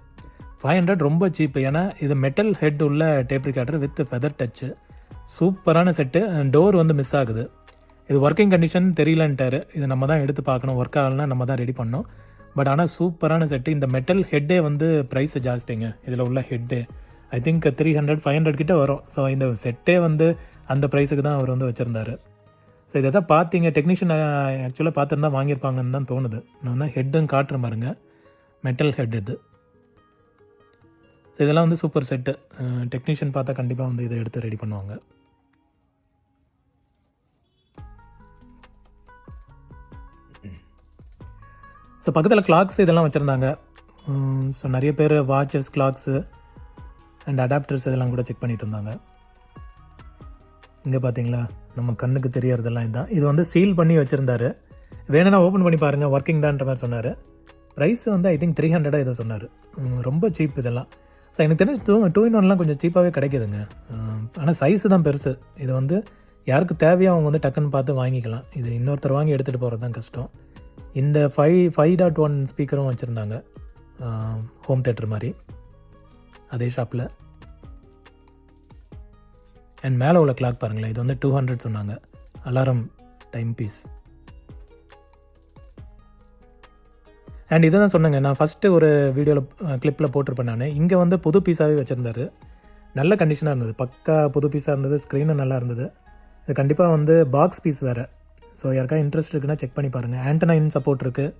500 ரொம்ப சீப்பு. ஏன்னா இது மெட்டல் ஹெட் உள்ள tape recorder with feather touch, சூப்பரான செட்டு. டோர் வந்து மிஸ் ஆகுது. இது ஒர்க்கிங் கண்டிஷன் தெரியலன்ட்டார். இது நம்ம தான் எடுத்து பார்க்கணும், ஒர்க் ஆகலைன்னா நம்ம தான் ரெடி பண்ணோம். பட் ஆனால் சூப்பரான செட்டு. இந்த மெட்டல் ஹெட்டே வந்து ப்ரைஸ் ஜாஸ்திங்க. இதில் உள்ள ஹெட்டு ஐ திங்க் 300-500 கிட்ட வரும். ஸோ இந்த செட்டே வந்து அந்த ப்ரைஸுக்கு தான் அவர் வந்து வச்சுருந்தாரு. ஸோ இதை தான் பார்த்தீங்க, டெக்னீஷியன் ஆக்சுவலாக பார்த்துருந்தா வாங்கியிருப்பாங்கன்னு தான் தோணுது. நான் தான் ஹெட்டுன்னு காட்டுறேன் பாருங்க, மெட்டல் ஹெட் இது. ஸோ இதெல்லாம் வந்து சூப்பர் செட்டு. டெக்னீஷியன் பார்த்தா கண்டிப்பாக வந்து இதை எடுத்து ரெடி பண்ணுவாங்க. ஸோ பக்கத்தில் கிளாக்ஸ் இதெல்லாம் வச்சுருந்தாங்க. ஸோ நிறைய பேர் வாட்சஸ், கிளாக்ஸு அண்ட் அடாப்டர்ஸ் இதெல்லாம் கூட செக் பண்ணிட்டு இருந்தாங்க. இங்கே பார்த்தீங்களா, நம்ம கண்ணுக்கு தெரியறதெல்லாம் இதுதான். இது வந்து சீல் பண்ணி வச்சுருந்தாரு. வேணும்னா ஓப்பன் பண்ணி பாருங்கள், ஒர்க்கிங் தான்ற மாதிரி சொன்னார். ப்ரைஸ் வந்து ஐ திங்க் 300 ஏதோ சொன்னார். ரொம்ப சீப் இதெல்லாம். ஸோ எனக்கு தெரிஞ்சு 2-in-1 கொஞ்சம் சீப்பாகவே கிடைக்கிதுங்க. ஆனால் சைஸு தான் பெருசு. இது வந்து யாருக்கு தேவையோ அவங்க வந்து டக்குன்னு பார்த்து வாங்கிக்கலாம். இது இன்னொருத்தர் வாங்கி எடுத்துகிட்டு போகிறது தான் கஷ்டம். இந்த 5.1 ஸ்பீக்கரும் வச்சுருந்தாங்க, ஹோம் தேட்டர் மாதிரி, அதே ஷாப்பில். அண்ட் மேலே உள்ள கிளாக் பாருங்களேன், இது வந்து 200 சொன்னாங்க, அலாரம் டைம் பீஸ். அண்ட் இதை தான் சொன்னேங்க, நான் ஃபஸ்ட்டு ஒரு வீடியோவில் கிளிப்பில் போட்டிருப்பேன் நான். இங்கே வந்து புது பீஸாகவே வச்சுருந்தாரு. நல்ல கண்டிஷனாக இருந்தது, பக்கா புது பீஸாக இருந்தது. ஸ்க்ரீனும் நல்லா இருந்தது. இது கண்டிப்பாக வந்து பாக்ஸ் பீஸ் வேறு. ஸோ யாருக்கா இன்ட்ரெஸ்ட் இருக்குன்னா செக் பண்ணி பாருங்கள். ஆண்டனா இன் சப்போர்ட் இருக்குது.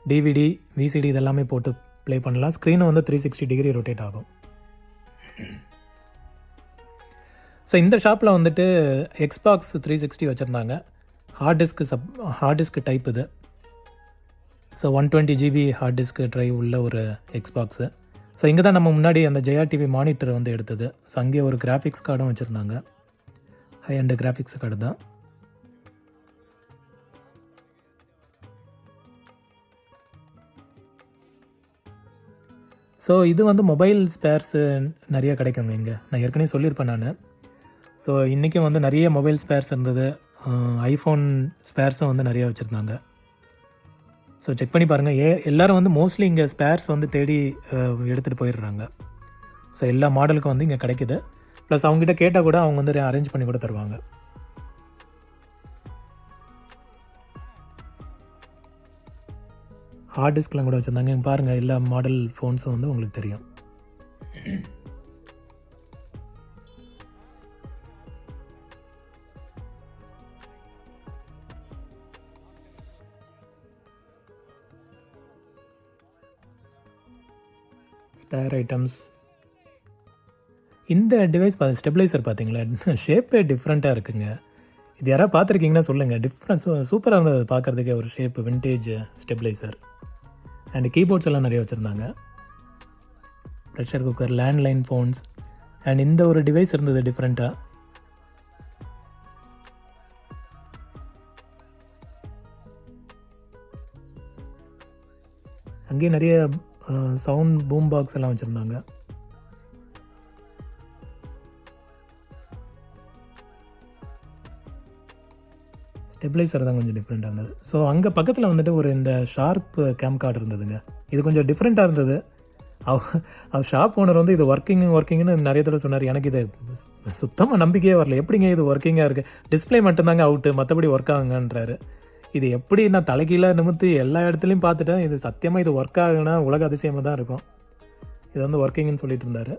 டிவிடி, விசிடி இதெல்லாமே போட்டு ப்ளே பண்ணலாம். ஸ்க்ரீனும் வந்து 360 டிகிரி ரொட்டேட் ஆகும். ஸோ இந்த ஷாப்பில் வந்துட்டு எக்ஸ்பாக்ஸ் 360 வச்சுருந்தாங்க. ஹார்ட் டிஸ்க்கு டைப் இது. So 120 GB hard disk drive உள்ள ஒரு எக்ஸ்பாக்ஸு. ஸோ இங்கே தான் நம்ம முன்னாடி அந்த ஜெயா டிவி மானிட்டர் வந்து எடுத்தது. ஸோ அங்கே ஒரு கிராஃபிக்ஸ் கார்டும் வச்சுருந்தாங்க. ஹை அண்ட் கிராஃபிக்ஸ் கார்டு தான். ஸோ இது வந்து மொபைல் ஸ்பேர்ஸு நிறையா கிடைக்குங்க இங்கே. நான் ஏற்கனவே சொல்லியிருப்பேன் நான். ஸோ இன்றைக்கும் வந்து நிறைய மொபைல் ஸ்பேர்ஸ் இருந்தது. ஐஃபோன் ஸ்பேர்ஸும் வந்து நிறையா வச்சுருந்தாங்க. ஸோ செக் பண்ணி பாருங்கள். எல்லோரும் வந்து மோஸ்ட்லி இங்கே ஸ்பேர்ஸ் வந்து தேடி எடுத்துகிட்டு போயிடுறாங்க. ஸோ எல்லா மாடலுக்கும் வந்து இங்கே கிடைக்குது. ப்ளஸ் அவங்ககிட்ட கேட்டால் கூட அவங்க வந்து அரேஞ்ச் பண்ணி கூட தருவாங்க. ஹார்ட் டிஸ்க்லாம் கூட வச்சுருந்தாங்க. இங்கே பாருங்கள், எல்லா மாடல் ஃபோன்ஸும் வந்து உங்களுக்கு தெரியும். Spare items. இந்த டிவைஸ் ஸ்டெபிளைசர் பார்த்தீங்களா, ஷேப்பே டிஃப்ரெண்ட்டாக இருக்குங்க. இது யாராவது பார்த்துருக்கீங்கன்னா சொல்லுங்கள். சூப்பராக இருந்தது பார்க்குறதுக்கே, ஒரு shape, vintage stabiliser. And keyboards எல்லாம் நிறைய வச்சுருந்தாங்க. Pressure cooker, landline phones. And இந்த ஒரு டிவைஸ் இருந்தது டிஃப்ரெண்ட்டாக. அங்கேயே நிறைய சவுண்ட் பூம் பாக்ஸ் எல்லாம் வச்சுருந்தாங்க. ஸ்டெபிளைசர் தான் கொஞ்சம் டிஃப்ரெண்ட்டாக இருந்தது. ஸோ அங்கே பக்கத்தில் வந்துட்டு ஒரு இந்த ஷார்ப் கேம் கார்டு இருந்ததுங்க. இது கொஞ்சம் டிஃப்ரெண்ட்டாக இருந்தது. அவர் ஷாப் ஓனர் வந்து இது ஒர்க்கிங்னு நிறைய தடவை சொன்னார். எனக்கு இது சுத்தமாக நம்பிக்கையே வரல. எப்படிங்க இது ஒர்க்கிங்காக இருக்குது, டிஸ்பிளே மட்டும்தாங்க அவுட்டு, மற்றபடி ஒர்க் ஆகுங்கன்றாரு. இது எப்படி நான் தலைகீழாக நிமித்து எல்லா இடத்துலையும் பார்த்துட்டேன். இது சத்தியமாக இது ஒர்க் ஆகுனா உலக அதிசயமாக தான் இருக்கும். இது வந்து ஒர்க்கிங்னு சொல்லிட்டு இருந்தார்.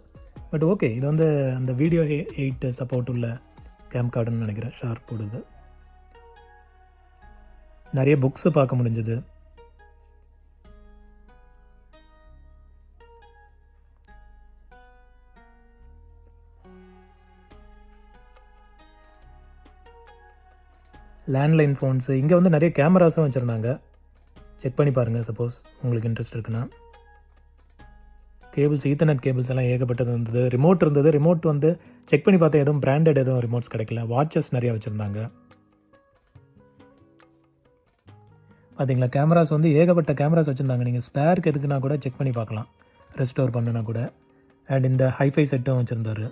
பட் ஓகே, இது வந்து அந்த வீடியோ 8 சப்போர்ட் உள்ள கேம் கார்டுன்னு நினைக்கிறேன். ஷார்ப் போடுது. நிறைய புக்ஸு பார்க்க முடிஞ்சது. Landline phones. இங்கே வந்து நிறைய கேமராஸும் வச்சுருந்தாங்க. செக் பண்ணி பாருங்கள் சப்போஸ் உங்களுக்கு இன்ட்ரெஸ்ட் இருக்குன்னா. கேபிள்ஸ், ஈத்தர்நெட் கேபிள்ஸ் எல்லாம் ஏகப்பட்டது இருந்தது. ரிமோட் இருந்தது. ரிமோட் வந்து செக் பண்ணி பார்த்தா எதுவும் பிராண்டட் எதுவும் ரிமோட்ஸ் கிடைக்கல. வாட்சஸ் நிறையா வச்சுருந்தாங்க. பார்த்தீங்களா, கேமராஸ் வந்து ஏகப்பட்ட கேமராஸ் வச்சுருந்தாங்க. நீங்கள் ஸ்பேருக்கு எதுக்குன்னா கூட செக் பண்ணி பார்க்கலாம், ரெஸ்டோர் பண்ணுனா கூட. அண்ட் இந்த ஹைஃபை செட்டும் வச்சுருந்தாரு.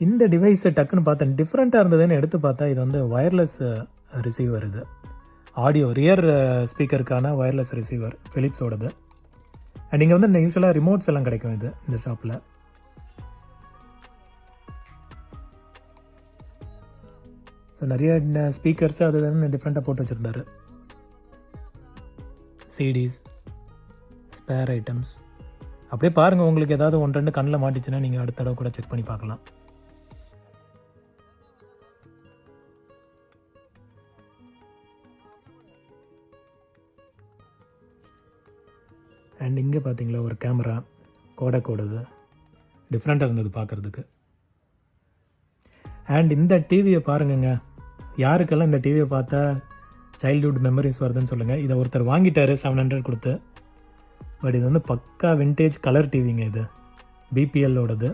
இந்த டிவைஸை டக்குன்னு பார்த்தேன், டிஃப்ரெண்ட்டாக இருந்ததுன்னு எடுத்து பார்த்தா இது வந்து வயர்லெஸ் ரிசீவர். இது ஆடியோ ரியர் ஸ்பீக்கருக்கான வயர்லெஸ் ரிசீவர் ஃபிலிப்ஸோடது. அண்ட் இங்கே வந்து யூஸ்வலாக ரிமோட்ஸ் எல்லாம் கிடைக்கும் இது இந்த ஷாப்பில். ஸோ நிறைய ஸ்பீக்கர்ஸ் அது டிஃப்ரெண்ட்டாக போட்டு வச்சுருந்தாரு. CDs, spare items. அப்படியே பாருங்கள், உங்களுக்கு ஏதாவது 1-2 கண்ணில் மாட்டிச்சுன்னா நீங்கள் அடுத்த தடவை கூட செக் பண்ணி பார்க்கலாம். அண்ட் இங்கே பார்த்தீங்களா ஒரு கேமரா கோடக்கோடது டிஃப்ரெண்ட்டாக இருந்தது பார்க்குறதுக்கு. அண்ட் இந்த டிவியை பாருங்கங்க, யாருக்கெல்லாம் இந்த டிவியை பார்த்தா சைல்டுஹுட் மெமரிஸ் வருதுன்னு சொல்லுங்கள். இதை ஒருத்தர் வாங்கிட்டார் 700 கொடுத்து. பட் இது வந்து பக்கா விண்டேஜ் கலர் டிவிங்க. இது பிபிஎல்லோடது.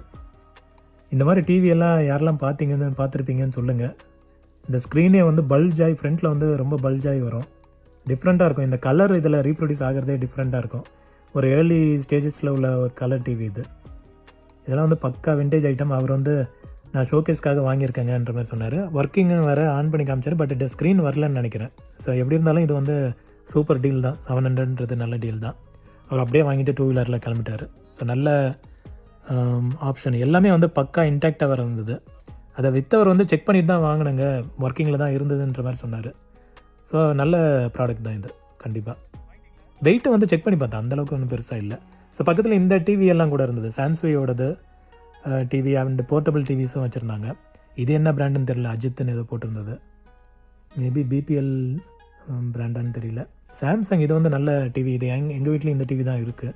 இந்த மாதிரி டிவியெல்லாம் யாரெல்லாம் பார்த்துருப்பீங்கன்னு சொல்லுங்கள். இந்த ஸ்க்ரீனே வந்து பல்ஜாய், ஃப்ரண்ட்டில் வந்து ரொம்ப பல்ஜாய் வரும். டிஃப்ரெண்ட்டாக இருக்கும். இந்த கலர் இதில் ரீப்ரொடியூஸ் ஆகிறதே டிஃப்ரெண்ட்டாக இருக்கும். ஒரு ஏர்லி ஸ்டேஜஸில் உள்ள ஒரு கலர் டிவி இது. இதெல்லாம் வந்து பக்கா விண்டேஜ் ஐட்டம். அவர் வந்து நான் ஷோகேஸ்க்காக வாங்கியிருக்கேங்கன்ற மாதிரி சொன்னார். ஒர்க்கிங்கு வேறு ஆன் பண்ணி காமிச்சார். பட் இது ஸ்க்ரீன் வரலன்னு நினைக்கிறேன். ஸோ எப்படி இருந்தாலும் இது வந்து சூப்பர் டீல் தான். 700ன்றது நல்ல டீல் தான். அவர் அப்படியே வாங்கிட்டு 2 வீலரில் கிளம்பிட்டார். ஸோ நல்ல ஆப்ஷன். எல்லாமே வந்து பக்கா இன்டாக்டாக வர இருந்தது. அதை விற்றவர் வந்து செக் பண்ணிட்டு தான் வாங்கினேங்க, ஒர்க்கிங்கில் தான் இருந்ததுன்ற மாதிரி சொன்னார். ஸோ நல்ல ப்ராடக்ட் தான் இது கண்டிப்பாக. வெயிட்டை வந்து செக் பண்ணி பார்த்தேன், அந்தளவுக்கு ஒன்றும் பெருசாக இல்லை. ஸோ பக்கத்தில் இந்த டிவி எல்லாம் கூட இருந்தது. சாம்சங்கோடது டிவி அண்ட் போர்ட்டபிள் டிவிஸும் வச்சுருந்தாங்க. இது என்ன பிராண்டுன்னு தெரியல, அஜித்துன்னு ஏதோ போட்டிருந்தது. மேபி பிபிஎல் பிராண்டான்னு தெரியல. சாம்சங் இது வந்து நல்ல டிவி. இது எங்கள் வீட்லேயும் இந்த டிவி தான் இருக்குது.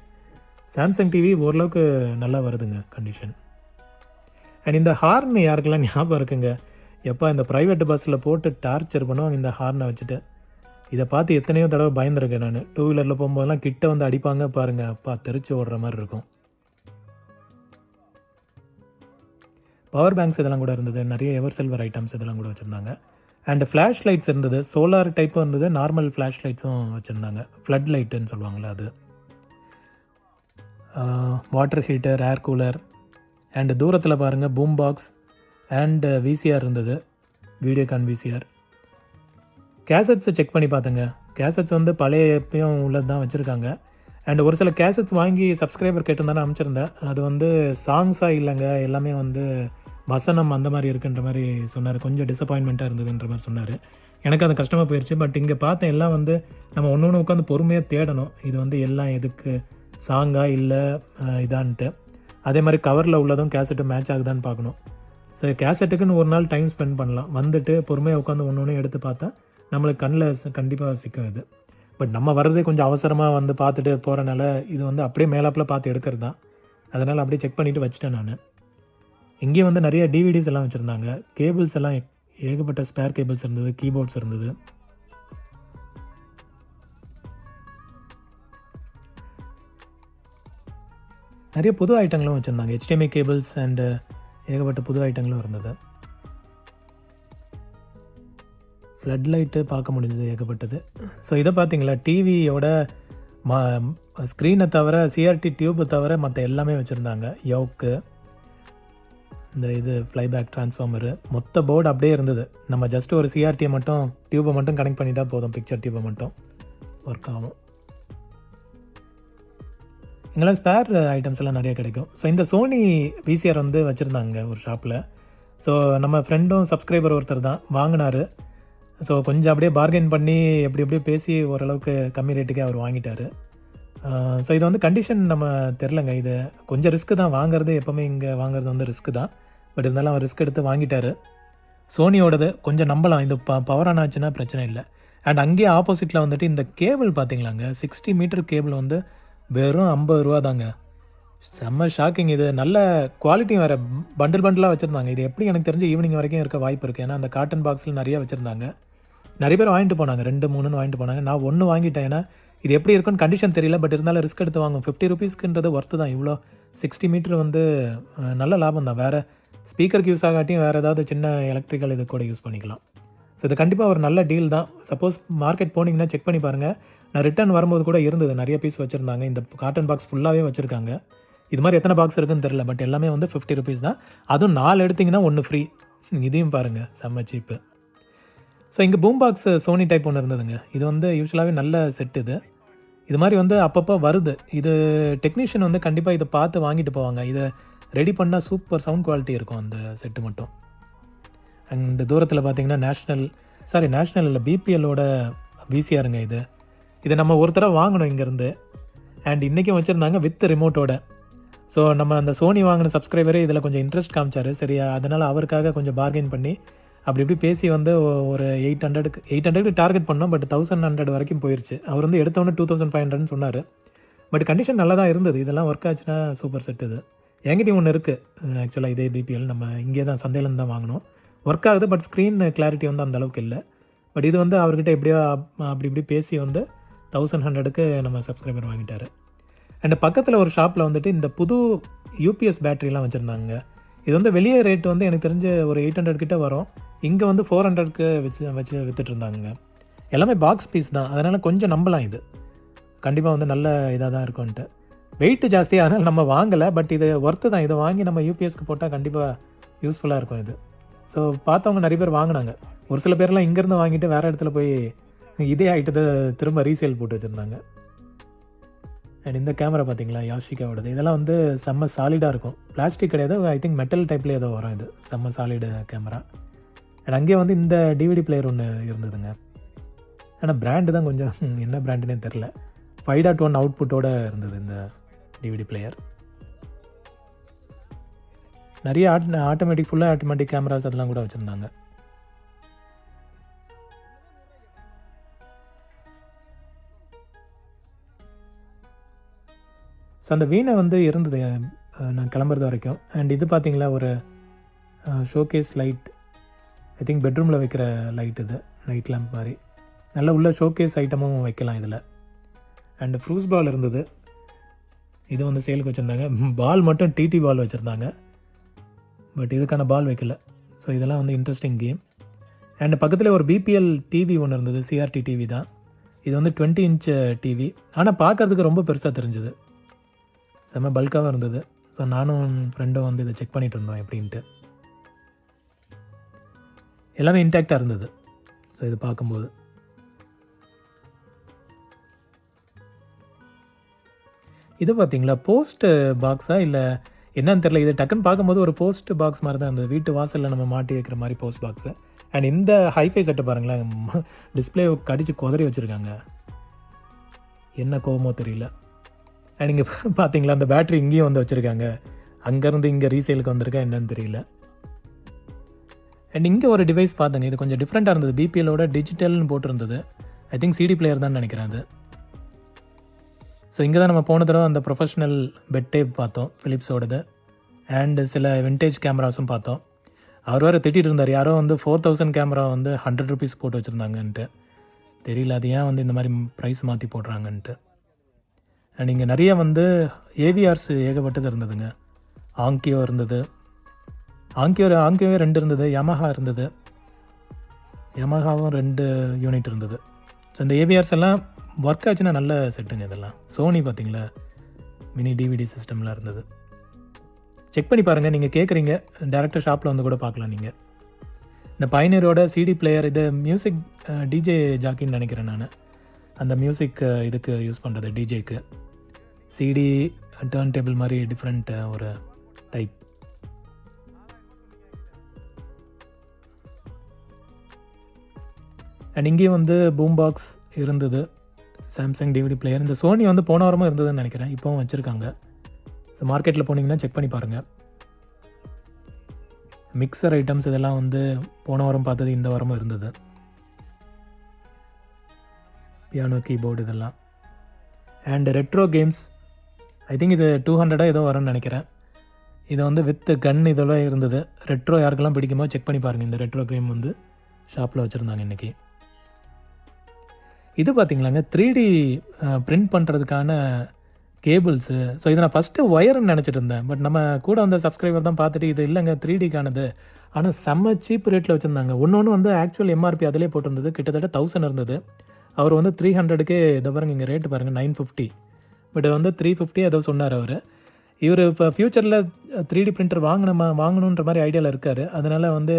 சாம்சங் டிவி ஓரளவுக்கு நல்லா வருதுங்க கண்டிஷன். அண்ட் இந்த ஹார்ன் யாருக்கெல்லாம் ஞாபகம் இருக்குங்க, எப்போ இந்த ப்ரைவேட் பஸ்ஸில் போட்டு டார்ச்சர் பண்ணுவாங்க இந்த ஹார்னை வச்சுட்டு. இதை பார்த்து எத்தனையோ தடவை பயந்துருக்கேன் நான். 2 வீலரில் போகும்போதெல்லாம் கிட்ட வந்து அடிப்பாங்க பாருங்கள், அப்பா தெரிச்சு ஓடுற மாதிரி இருக்கும். பவர் பேங்க்ஸ் இதெல்லாம் கூட இருந்தது. நிறைய எவர் சில்வர் ஐட்டம்ஸ் இதெல்லாம் கூட வச்சுருந்தாங்க. அண்ட் ஃப்ளாஷ் லைட்ஸ் இருந்தது. சோலார் டைப்பும் இருந்தது, நார்மல் ஃப்ளாஷ் லைட்ஸும் வச்சுருந்தாங்க. ஃப்ளட் லைட்டுன்னு சொல்லுவாங்களே அது. Water heater, air cooler. And தூரத்தில் பாருங்கள் பூம் பாக்ஸ் அண்டு விசிஆர் இருந்தது, வீடியோகான் விசிஆர். கேசட்ஸை செக் பண்ணி பார்த்தேங்க. கேசட்ஸ் வந்து பழைய எப்பயும் உள்ளது தான் வச்சுருக்காங்க. அண்ட் ஒரு சில கேசட்ஸ் வாங்கி சப்ஸ்கிரைபர் கேட்டிருந்தானே அனுப்பிச்சிருந்தேன். அது வந்து சாங்ஸாக இல்லைங்க, எல்லாமே வந்து வசனம் அந்த மாதிரி இருக்குன்ற மாதிரி சொன்னார். கொஞ்சம் டிசப்பாயின்மெண்ட்டாக இருந்ததுன்ற மாதிரி சொன்னார். எனக்கு அது கஷ்டமாக போயிடுச்சு. பட் இங்கே பார்த்தேன் எல்லாம் வந்து நம்ம ஒன்று உட்காந்து பொறுமையாக தேடணும். இது வந்து எல்லாம் எதுக்கு சாங்கா இல்லை இதான்ட்டு. அதே மாதிரி கவரில் உள்ளதும் கேசட்டு மேட்ச் ஆகுதான்னு பார்க்கணும். ஸோ கேசட்டுக்குன்னு ஒரு நாள் டைம் ஸ்பெண்ட் பண்ணலாம். வந்துட்டு பொறுமையாக உட்காந்து ஒன்று எடுத்து பார்த்தா நம்மளுக்கு கண்ணில் கண்டிப்பாக சிக்கும் இது. பட் நம்ம வர்றதே கொஞ்சம் அவசரமாக வந்து பார்த்துட்டு போகிறனால இது வந்து அப்படியே மேலாப்பில் பார்த்து எடுக்கிறது தான். அதனால் அப்படியே செக் பண்ணிவிட்டு வச்சுட்டேன் நான். இங்கேயும் வந்து நிறைய டிவிடிஸ் எல்லாம் வச்சுருந்தாங்க. கேபிள்ஸ் எல்லாம் ஏகப்பட்ட ஸ்பேர் கேபிள்ஸ் இருந்தது, கீபோர்ட்ஸ் இருந்தது. நிறைய புது ஐட்டங்களும் வச்சுருந்தாங்க. HDMI கேபிள்ஸ் அண்டு ஏகப்பட்ட புது ஐட்டங்களும் இருந்தது. ஃப்ளட் லைட்டு பார்க்க முடிஞ்சது ஏகப்பட்டது. ஸோ இதை பார்த்தீங்களா, டிவியோட ஸ்க்ரீனை தவிர சிஆர்டி டியூப்பை தவிர மற்ற எல்லாமே வச்சுருந்தாங்க. யோக்கு, இந்த இது ஃப்ளைபேக் ட்ரான்ஸ்ஃபார்மரு, மொத்த போர்டு அப்படியே இருந்தது. நம்ம ஜஸ்ட் ஒரு சிஆர்டியை மட்டும் டியூப்பை மட்டும் கனெக்ட் பண்ணிட்டா போதும், பிக்சர் டியூப்பை மட்டும் ஒர்க் ஆகும். இங்கெல்லாம் ஸ்பேர் ஐட்டம்ஸ் எல்லாம் நிறைய கிடைக்கும். ஸோ இந்த சோனி விசிஆர் வந்து வச்சுருந்தாங்க ஒரு ஷாப்பில். ஸோ நம்ம ஃப்ரெண்டும் சப்ஸ்கிரைபர் ஒருத்தர் தான் வாங்கினார். ஸோ கொஞ்சம் அப்படியே பார்கெயின் பண்ணி எப்படியே பேசி ஓரளவுக்கு கம்மி ரேட்டுக்கே அவர் வாங்கிட்டார். ஸோ இது வந்து கண்டிஷன் நம்ம தெரிலங்க. இது கொஞ்சம் ரிஸ்க்கு தான் வாங்குறது. எப்போவுமே இங்கே வாங்குறது வந்து ரிஸ்க்கு தான். பட் இருந்தாலும் அவர் ரிஸ்க் எடுத்து வாங்கிட்டார். சோனியோடது கொஞ்சம் நம்பலாம். இது பவர் ஆன் ஆச்சுன்னா பிரச்சனை இல்லை. அண்ட் அங்கேயே ஆப்போசிட்டில் வந்துட்டு இந்த கேபிள் பார்த்தீங்களாங்க, 60 மீட்டர் கேபிள் வந்து வெறும் 50 ரூபா தாங்க. செம்ம ஷாக்கிங். இது நல்ல குவாலிட்டி வேறு, பண்டிலாக வச்சுருந்தாங்க. இது எப்படி எனக்கு தெரிஞ்சு ஈவினிங் வரைக்கும் இருக்க வாய்ப்பு இருக்குது. ஏன்னா அந்த காட்டன் பாக்ஸில் நிறையா வச்சுருந்தாங்க. நிறைய பேர் வாங்கிட்டு போனாங்க, 2-3 வாங்கிட்டு போனாங்க. நான் 1 வாங்கிட்டேன். ஏன்னா இது எப்படி இருக்குன்னு கண்டிஷன் தெரியல. பட் இருந்தாலும் ரிஸ்க் எடுத்து வாங்கும். 50 ருபீஸ்க்குன்றது ஒர்த்து தான். இவ்வளோ 60 மீட்டர் வந்து நல்ல லாபம் தான். வேறு ஸ்பீக்கருக்கு யூஸ் ஆகாட்டியும் வேறு ஏதாவது சின்ன எலக்ட்ரிக்கல் இது கூட யூஸ் பண்ணிக்கலாம். ஸோ இது கண்டிப்பாக ஒரு நல்ல டீல் தான். சப்போஸ் மார்க்கெட் போனீங்கன்னா செக் பண்ணி பாருங்கள். நான் ரிட்டர்ன் வரும்போது கூட இருந்தது, நிறைய பீஸ் வச்சுருந்தாங்க. இந்த காட்டன் பாக்ஸ் ஃபுல்லாகவே வச்சுருக்காங்க. இது மாதிரி எத்தனை பாக்ஸ் இருக்குன்னு தெரில, பட் எல்லாமே வந்து 50 ருபீஸ் தான். அதுவும் 4 எடுத்திங்கன்னா 1 ஃப்ரீ. இதையும் பாருங்கள், செம்ம சீப்பு. ஸோ இங்கே பூம் பாக்ஸ் சோனி டைப் ஒன்று இருந்ததுங்க. இது வந்து யூஸ்வலாகவே நல்ல செட் இது. இது மாதிரி வந்து அப்பப்போ வருது. இது டெக்னீஷியன் வந்து கண்டிப்பாக இதை பார்த்து வாங்கிட்டு போவாங்க. இதை ரெடி பண்ணால் சூப்பர் சவுண்ட் குவாலிட்டி இருக்கும் அந்த செட்டு மட்டும். அண்ட் தூரத்தில் பார்த்தீங்கன்னா நேஷ்னல் இல்லை, பிபிஎல்லோட விசிஆருங்க இது. இதை நம்ம ஒரு தடவை வாங்கணும் இங்கேருந்து. அண்ட் இன்றைக்கும் வச்சுருந்தாங்க வித் ரிமோட்டோட. ஸோ நம்ம அந்த சோனி வாங்கின சப்ஸ்கிரைபரே இதில் கொஞ்சம் இன்ட்ரெஸ்ட் காமிச்சார். சரியா, அதனால் அவருக்காக கொஞ்சம் பார்கெயின் பண்ணி அப்படி இப்படி பேசி வந்து ஒரு 800க்கு டார்கெட் பண்ணோம். பட் 1100 வரைக்கும் போயிடுச்சு. அவர் வந்து எடுத்தவொன்னே 2500 சொன்னார். பட் கண்டிஷன் நல்லா தான் இருந்தது. இதெல்லாம் ஒர்க் ஆச்சுன்னா சூப்பர் செட் இது. என்கிட்டயும் ஒன்று இருக்குது ஆக்சுவலாக, இதே பிபிஎல். நம்ம இங்கே தான் சந்தையிலேருந்து தான் வாங்கினோம். ஒர்க் ஆகுது, பட் ஸ்க்ரீன் கிளாரிட்டி வந்து அந்த அளவுக்கு இல்லை. பட் இது வந்து அவர்கிட்ட எப்படியோ அப்படி இப்படி பேசி வந்து 1100க்கு நம்ம சப்ஸ்கிரைபர் வாங்கிட்டார். அண்ட் பக்கத்தில் ஒரு ஷாப்பில் வந்துட்டு இந்த புது யூபிஎஸ் பேட்டரிலாம் வச்சுருந்தாங்க. இது வந்து வெளியே ரேட் வந்து எனக்கு தெரிஞ்ச ஒரு 800 கிட்ட வரும். இங்கே வந்து 400க்கு வச்சு விற்றுட்டு இருந்தாங்க. எல்லாமே பாக்ஸ் பீஸ் தான், அதனால் கொஞ்சம் நம்பலாம். இது கண்டிப்பாக வந்து நல்ல இதாக தான் இருக்கும்ன்ட்டு. வெயிட் ஜாஸ்தி, அதனால் நம்ம வாங்கலை. பட் இது ஒர்த்து தான். இதை வாங்கி நம்ம யூபிஎஸ்க்கு போட்டால் கண்டிப்பாக யூஸ்ஃபுல்லாக இருக்கும் இது. ஸோ பார்த்தவங்க நிறைய பேர் வாங்கினாங்க. ஒரு சில பேர்லாம் இங்கேருந்து வாங்கிட்டு வேறு இடத்துல போய் இதே ஐட்டத்தை திரும்ப ரீசேல் போட்டு வச்சுருந்தாங்க. அண்ட் இந்த கேமரா பார்த்தீங்களா, யாஷிகாவோடது. இதெல்லாம் வந்து செம்ம சாலிடாக இருக்கும். பிளாஸ்டிக் கிடையாது, ஐ திங்க் மெட்டல் டைப்லேயே ஏதோ வரும். இது செம்ம சாலிடு கேமரா. அண்ட் அங்கேயே வந்து இந்த டிவிடி பிளேயர் ஒன்று இருந்ததுங்க. ஆனால் பிராண்டு தான் கொஞ்சம் என்ன பிராண்டுன்னே தெரில. 5.1 அவுட்புட்டோடு இருந்தது இந்த டிவிடி பிளேயர். நிறைய ஆட்டோமேட்டிக், ஃபுல்லாக ஆட்டோமேட்டிக் கேமராஸ் அதெல்லாம் கூட வச்சுருந்தாங்க. ஸோ அந்த வீணை வந்து இருந்தது நான் கிளம்புறது வரைக்கும். அண்ட் இது பார்த்தீங்களா, ஒரு ஷோகேஸ் லைட். ஐ திங்க் பெட்ரூமில் வைக்கிற லைட் இது, நைட் லேம்ப் மாதிரி. நல்லா உள்ள ஷோகேஸ் ஐட்டமும் வைக்கலாம் இதில். அண்டு ஃப்ரூஸ் பால் இருந்தது. இது வந்து சேலுக்கு வச்சுருந்தாங்க. பால் மட்டும் டிடி பால் வச்சுருந்தாங்க, பட் இதுக்கான பால் வைக்கல. ஸோ இதெல்லாம் வந்து இன்ட்ரெஸ்டிங் கேம். அண்ட் பக்கத்தில் ஒரு பிபிஎல் டிவி ஒன்று இருந்தது, சிஆர்டி டிவி தான். இது வந்து 20 இன்ச் டிவி. ஆனால் பார்க்குறதுக்கு ரொம்ப பெருசாக தெரிஞ்சுது, செம்ம பல்காகவும் இருந்தது. ஸோ நானும் ஃப்ரெண்டும் வந்து இதை செக் பண்ணிகிட்டு இருந்தோம் எப்படின்ட்டு. எல்லாமே இன்டாக்டாக இருந்தது. ஸோ இது பார்க்கும்போது இது பார்த்தீங்களா, போஸ்ட் பாக்ஸா இல்லை என்னன்னு தெரியல. இது டக்குன்னு பார்க்கும்போது ஒரு போஸ்ட் பாக்ஸ் மாதிரி தான் இருந்தது. வீட்டு வாசலில் நம்ம மாட்டி வைக்கிற மாதிரி போஸ்ட் பாக்ஸு. அண்ட் இந்த ஹைஃபை செட்டை பாருங்களேன், டிஸ்பிளே கடிச்சு குதறி வச்சுருக்காங்க. என்ன கோவமோ தெரியல. அண்ட் இங்கே பார்த்தீங்களா, அந்த பேட்ரி இங்கேயும் வந்து வச்சுருக்காங்க. அங்கேருந்து இங்கே ரீசேலுக்கு வந்திருக்கா என்னன்னு தெரியல. அண்ட் இங்கே ஒரு டிவைஸ் பார்த்தேங்க, இது கொஞ்சம் டிஃப்ரெண்ட்டாக இருந்தது. பிபிஎல்லோட டிஜிட்டல்னு போட்டிருந்தது. ஐ திங்க் சிடி பிளேயர் தான் நினைக்கிறேன் அது. ஸோ இங்கே தான் நம்ம போன தடவை அந்த ப்ரொஃபஷ்னல் பெட் டேப் பார்த்தோம், ஃபிலிப்ஸோடது. அண்டு சில விண்டேஜ் கேமராஸும் பார்த்தோம். அவர் வேறு திட்டிகிட்டு இருந்தார், யாரோ வந்து 4000 கேமரா வந்து 100 ருபீஸ் போட்டு வச்சுருந்தாங்கன்ட்டு. தெரியல அது ஏன் வந்து இந்த மாதிரி ப்ரைஸ் மாற்றி போடுறாங்கன்ட்டு. அண்ட் இங்கே நிறைய வந்து ஏவிஆர்ஸ் ஏகப்பட்டது இருந்ததுங்க. ஆங்கியோ இருந்தது. ஆங்கியோவே 2 இருந்தது. யமஹா இருந்தது. யமஹாவும் 2 யூனிட் இருந்தது. ஸோ இந்த ஏவிஆர்ஸ் எல்லாம் ஒர்க் ஆச்சுன்னா நல்ல செட்டுங்க இதெல்லாம். சோனி பார்த்தீங்களா, மினி டிவிடி சிஸ்டம்லாம் இருந்தது. செக் பண்ணி பாருங்கள். நீங்கள் கேட்குறீங்க, டேரெக்டாக ஷாப்பில் வந்து கூட பார்க்கலாம் நீங்கள். இந்த பைனியரோட சிடி பிளேயர், இது மியூசிக் டிஜே ஜாக்கின்னு நினைக்கிறேன் நான். அந்த மியூசிக் இதுக்கு யூஸ் பண்ணுறது, டிஜேக்கு. சிடி டர்ன் டேபிள் மாதிரி டிஃப்ரெண்ட் ஒரு டைப். அண்ட் இங்கேயும் வந்து பூம் பாக்ஸ் இருந்தது, சாம்சங் டிவிடி பிளேயர். இந்த சோனி வந்து போன வாரமும் இருந்ததுன்னு நினைக்கிறேன், இப்போவும் வச்சுருக்காங்க. ஸோ மார்க்கெட்டில் போனீங்கன்னா செக் பண்ணி பாருங்கள். மிக்சர் ஐட்டம்ஸ் இதெல்லாம் வந்து போன வாரம் பார்த்தது இந்த வாரமும் இருந்தது. பியானோ, கீபோர்டு இதெல்லாம். And retro games, I think இது 200 ஏதோ வரும்னு நினைக்கிறேன். இது வந்து வித் கன் இதெல்லாம் இருந்தது. ரெட்ரோ யாருக்கெல்லாம் பிடிக்குமோ செக் பண்ணி பாருங்கள். இந்த ரெட்ரோ கேம் வந்து ஷாப்பில் வச்சுருந்தாங்க இன்றைக்கி. இது பார்த்திங்களாங்க, 3D பிரிண்ட் பண்ணுறதுக்கான கேபிள்ஸு. ஸோ இதை நான் ஃபஸ்ட்டு ஒயர்னு நினச்சிட்டு இருந்தேன். பட் நம்ம கூட வந்த சப்ஸ்கிரைபர் தான் பார்த்துட்டு இது இல்லைங்க 3Dக்கானது, ஆனால் செம்ம சீப் ரேட்டில் வச்சுருந்தாங்க. ஒன்று வந்து ஆக்சுவல் எம்ஆர்பி அதிலே போட்டிருந்தது, கிட்டத்தட்ட 1000 இருந்தது. அவர் வந்து 300க்கு இதை பாருங்க, இங்கே ரேட்டு பாருங்கள் 950. பட் வந்து 350 ஏதோ சொன்னார் அவர். இவர் இப்போ ஃப்யூச்சரில் 3D பிரிண்டர் வாங்கணுன்ற மாதிரி ஐடியாவில் இருக்கார். அதனால் வந்து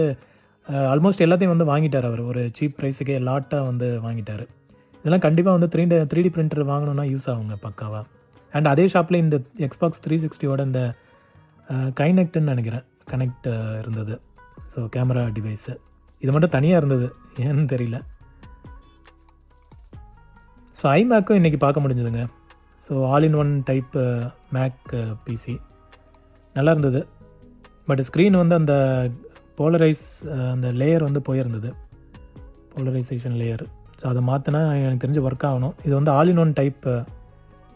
ஆல்மோஸ்ட் எல்லாத்தையும் வந்து வாங்கிட்டார். அவர் ஒரு சீப் ப்ரைஸுக்கே லாட்டாக வந்து வாங்கிட்டார். இதெல்லாம் கண்டிப்பாக வந்து 3D பிரிண்டர் வாங்கணுன்னா யூஸ் ஆகுங்க பக்காவாக. அண்ட் அதே ஷாப்பில் இந்த Xbox 360யோட இந்த கைனெக்ட்னு நினைக்கிறேன், கனெக்ட் இருந்தது. ஸோ கேமரா டிவைஸு இது மட்டும் தனியாக இருந்தது, ஏன்னு தெரியல. ஸோ ஐமேக்கும் இன்றைக்கி பார்க்க முடிஞ்சதுங்க. So all in one type Mac PC நல்லா இருந்தது. பட் ஸ்க்ரீன் வந்து அந்த போலரைஸ் அந்த லேயர் வந்து போயிருந்தது, போலரைசேஷன் லேயர். ஸோ அதை மாற்றினா எனக்கு தெரிஞ்சு ஒர்க் ஆகணும். இது வந்து all in one type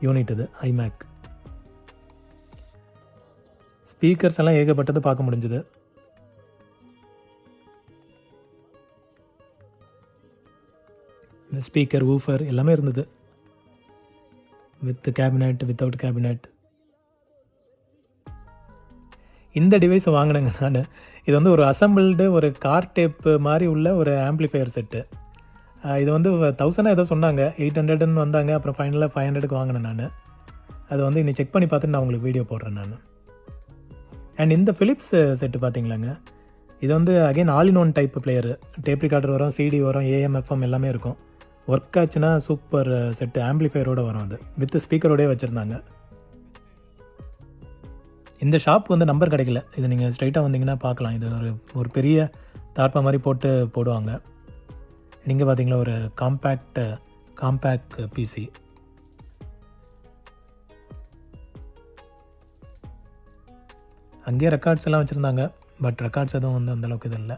unit இது ஐமேக். ஸ்பீக்கர்ஸ் எல்லாம் ஏகப்பட்டது பார்க்க முடிஞ்சுது. இந்த ஸ்பீக்கர் ஊஃபர் எல்லாமே இருந்தது, வித் கேபினெட், வித்தவுட் கேபினெட். இந்த டிவைஸை வாங்கினேங்க நான். இது வந்து ஒரு அசம்பிள்டு ஒரு கார் டேப்பு மாதிரி உள்ள ஒரு ஆம்ப்ளிஃபையர் செட்டு. இது வந்து 1000 ஏதோ சொன்னாங்க, 800ன்னு வந்தாங்க. அப்புறம் ஃபைனலாக 500க்கு வாங்கினேன் நான். அது வந்து இன்னைக்கு செக் பண்ணி பார்த்துட்டு நான் உங்களுக்கு வீடியோ போடுறேன் நான். அண்ட் இந்த ஃபிலிப்ஸ் செட்டு பார்த்தீங்களாங்க, இது வந்து again all in one type player. Tape recorder வரும், சிடி வரும், AM/FM எல்லாமே இருக்கும். ஒர்க் ஆச்சுன்னா சூப்பர் செட்டு, ஆம்பிளிஃபையரோடு வரும். அது வித் ஸ்பீக்கரோடய வச்சுருந்தாங்க. இந்த ஷாப் வந்து நம்பர் கிடைக்கல, இது நீங்கள் ஸ்ட்ரைட்டாக வந்தீங்கன்னா பார்க்கலாம். இது ஒரு பெரிய தார்ப்பா மாதிரி போடுவாங்க. நீங்கள் பார்த்தீங்களா ஒரு காம்பேக்ட் பிசி. அங்கேயே ரெக்கார்ட்ஸ் எல்லாம் வச்சுருந்தாங்க. பட் ரெக்கார்ட்ஸ் எதுவும் வந்து அந்தளவுக்கு இது இல்லை.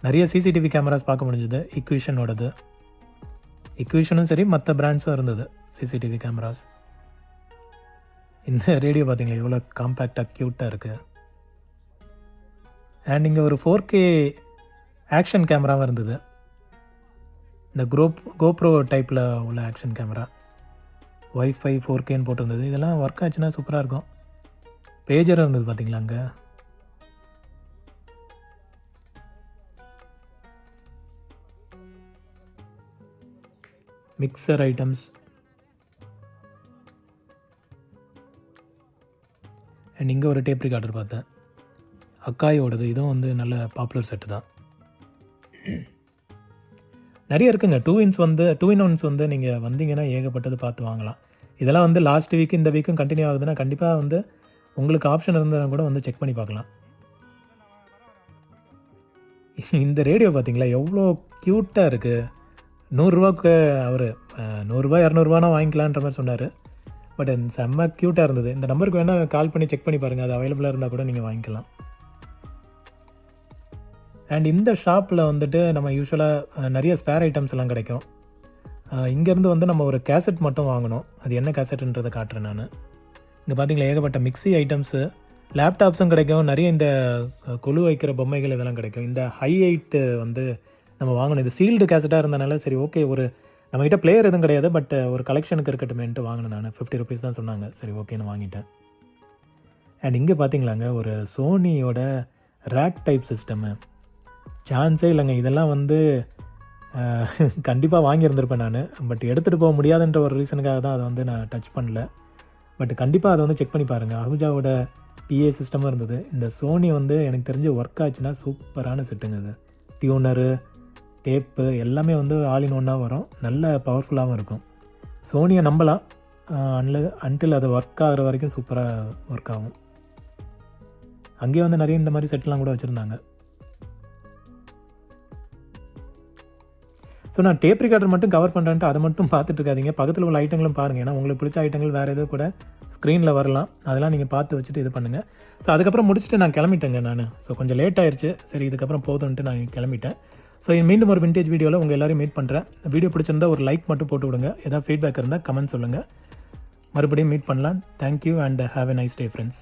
நிறைய சிசிடிவி கேமராஸ் பார்க்க முடிஞ்சது. இக்விஷனோடது, இக்விஷனும் சரி மற்ற பிராண்ட்ஸும் இருந்தது சிசிடிவி கேமராஸ். இந்த ரேடியோ பார்த்தீங்களா எவ்வளோ காம்பேக்டாக க்யூட்டாக இருக்குது. அண்ட் இங்கே ஒரு 4K ஆக்ஷன் கேமராவும் இருந்தது. இந்த கோப்ரோ டைப்பில் உள்ள ஆக்ஷன் கேமரா, வைஃபை 4Kன்னு போட்டிருந்தது. இதெல்லாம் ஒர்க் ஆச்சுன்னா சூப்பராக இருக்கும். பேஜரும் இருந்தது பார்த்தீங்களா அங்கே. மிக்சர் ஐட்டம்ஸ் அண்ட் இங்கே ஒரு டேப் ரிகார்டர் பார்த்தேன், அக்காயோடது. இதுவும் வந்து நல்ல பாப்புலர் செட்டு தான். நிறைய இருக்குங்க. 2-in-1 வந்து நீங்கள் வந்தீங்கன்னா ஏகப்பட்டது பார்த்து வாங்கலாம். இதெல்லாம் வந்து லாஸ்ட் வீக்கு இந்த வீக்கும் கண்டினியூ ஆகுதுன்னா கண்டிப்பாக வந்து உங்களுக்கு ஆப்ஷன் இருந்தால் கூட வந்து செக் பண்ணி பார்க்கலாம். இந்த ரேடியோ பார்த்தீங்களா எவ்வளோ க்யூட்டாக இருக்குது. 100 ரூபாய்க்கு அவர் 100 ரூபா 200 ரூபானா வாங்கிக்கலான்ற மாதிரி சொன்னார். பட் செம்ம க்யூட்டாக இருந்தது. இந்த நம்பருக்கு வேணால் கால் பண்ணி செக் பண்ணி பாருங்கள், அது அவைலபிளாக இருந்தால் கூட நீங்கள் வாங்கிக்கலாம். அண்ட் இந்த ஷாப்பில் வந்துட்டு நம்ம யூஸ்வலாக நிறைய ஸ்பேர் ஐட்டம்ஸ் எல்லாம் கிடைக்கும். இங்கேருந்து வந்து நம்ம ஒரு கேசட் மட்டும் வாங்கணும். அது என்ன கேசட்டுன்றதை காட்டுறேன் நான். இங்கே பார்த்தீங்களா ஏகப்பட்ட மிக்ஸி ஐட்டம்ஸு, லேப்டாப்ஸும் கிடைக்கும். நிறைய இந்த கொலு வைக்கிற பொம்மைகள் இதெல்லாம் கிடைக்கும். இந்த ஹை8 வந்து நம்ம வாங்கணும். இது சீல்டு கேசட்டாக இருந்தனால சரி ஓகே, ஒரு நம்மகிட்ட பிளேயர் எதுவும் கிடையாது, பட் ஒரு கலெக்ஷனுக்கு இருக்கட்டுமேன்ட்டு வாங்கினேன் நான். 50 ருபீஸ் தான் சொன்னாங்க, சரி ஓகேன்னு வாங்கிட்டேன். அண்ட் இங்கே பார்த்தீங்களாங்க ஒரு சோனியோட ரேக் டைப் சிஸ்டமு, சான்ஸே இல்லைங்க. இதெல்லாம் வந்து கண்டிப்பாக வாங்கியிருந்திருப்பேன் நான். பட் எடுத்துகிட்டு போக முடியாதுன்ற ஒரு ரீசனுக்காக தான் அதை வந்து நான் டச் பண்ணல. பட் கண்டிப்பாக அதை வந்து செக் பண்ணி பாருங்கள். அஹுஜாவோட PA சிஸ்டமும் இருந்தது. இந்த சோனி வந்து எனக்கு தெரிஞ்சு ஒர்க் ஆச்சுன்னா சூப்பரான செட்டுங்க. அது டியூனரு, டேப்பு எல்லாமே வந்து ஆல் இன் ஒன்னாக வரும். நல்ல பவர்ஃபுல்லாகவும் இருக்கும். சோனியை நம்பலாம், அன்டில் அது ஒர்க் ஆகிற வரைக்கும் சூப்பராக ஒர்க் ஆகும். அங்கேயே வந்து நிறைய இந்த மாதிரி செட்லாம் கூட வச்சுருந்தாங்க. ஸோ நான் டேப் ரிகார்டர் மட்டும் கவர் பண்ணுறேன்ட்டு அதை மட்டும் பார்த்துட்டு இருக்காதீங்க, பக்கத்தில் உள்ள ஐட்டங்களும் பாருங்கள். ஏன்னா உங்களுக்கு பிடிச்ச ஐட்டங்கள் வேறு எதுவும் கூட ஸ்க்ரீனில் வரலாம், அதெல்லாம் நீங்கள் பார்த்து வச்சுட்டு இது பண்ணுங்கள். ஸோ அதுக்கப்புறம் முடிச்சுட்டு நான் கிளம்பிட்டேங்க நான். ஸோ கொஞ்சம் லேட் ஆயிடுச்சு, சரி இதுக்கப்புறம் போதும்ன்ட்டு நான் கிளம்பிட்டேன். ஸோ மீண்டும் ஒரு விண்டேஜ் வீடியோவில் உங்கள் எல்லோரும் மீட் பண்ணுறேன். வீடியோ பிடிச்சிருந்தா ஒரு லைக் மட்டும் போட்டு விடுங்க. ஏதாவது ஃபீட்பேக் இருந்தால் கமெண்ட் சொல்லுங்கள். மறுபடியும் மீட் பண்ணலாம். Thank you and have a nice day friends.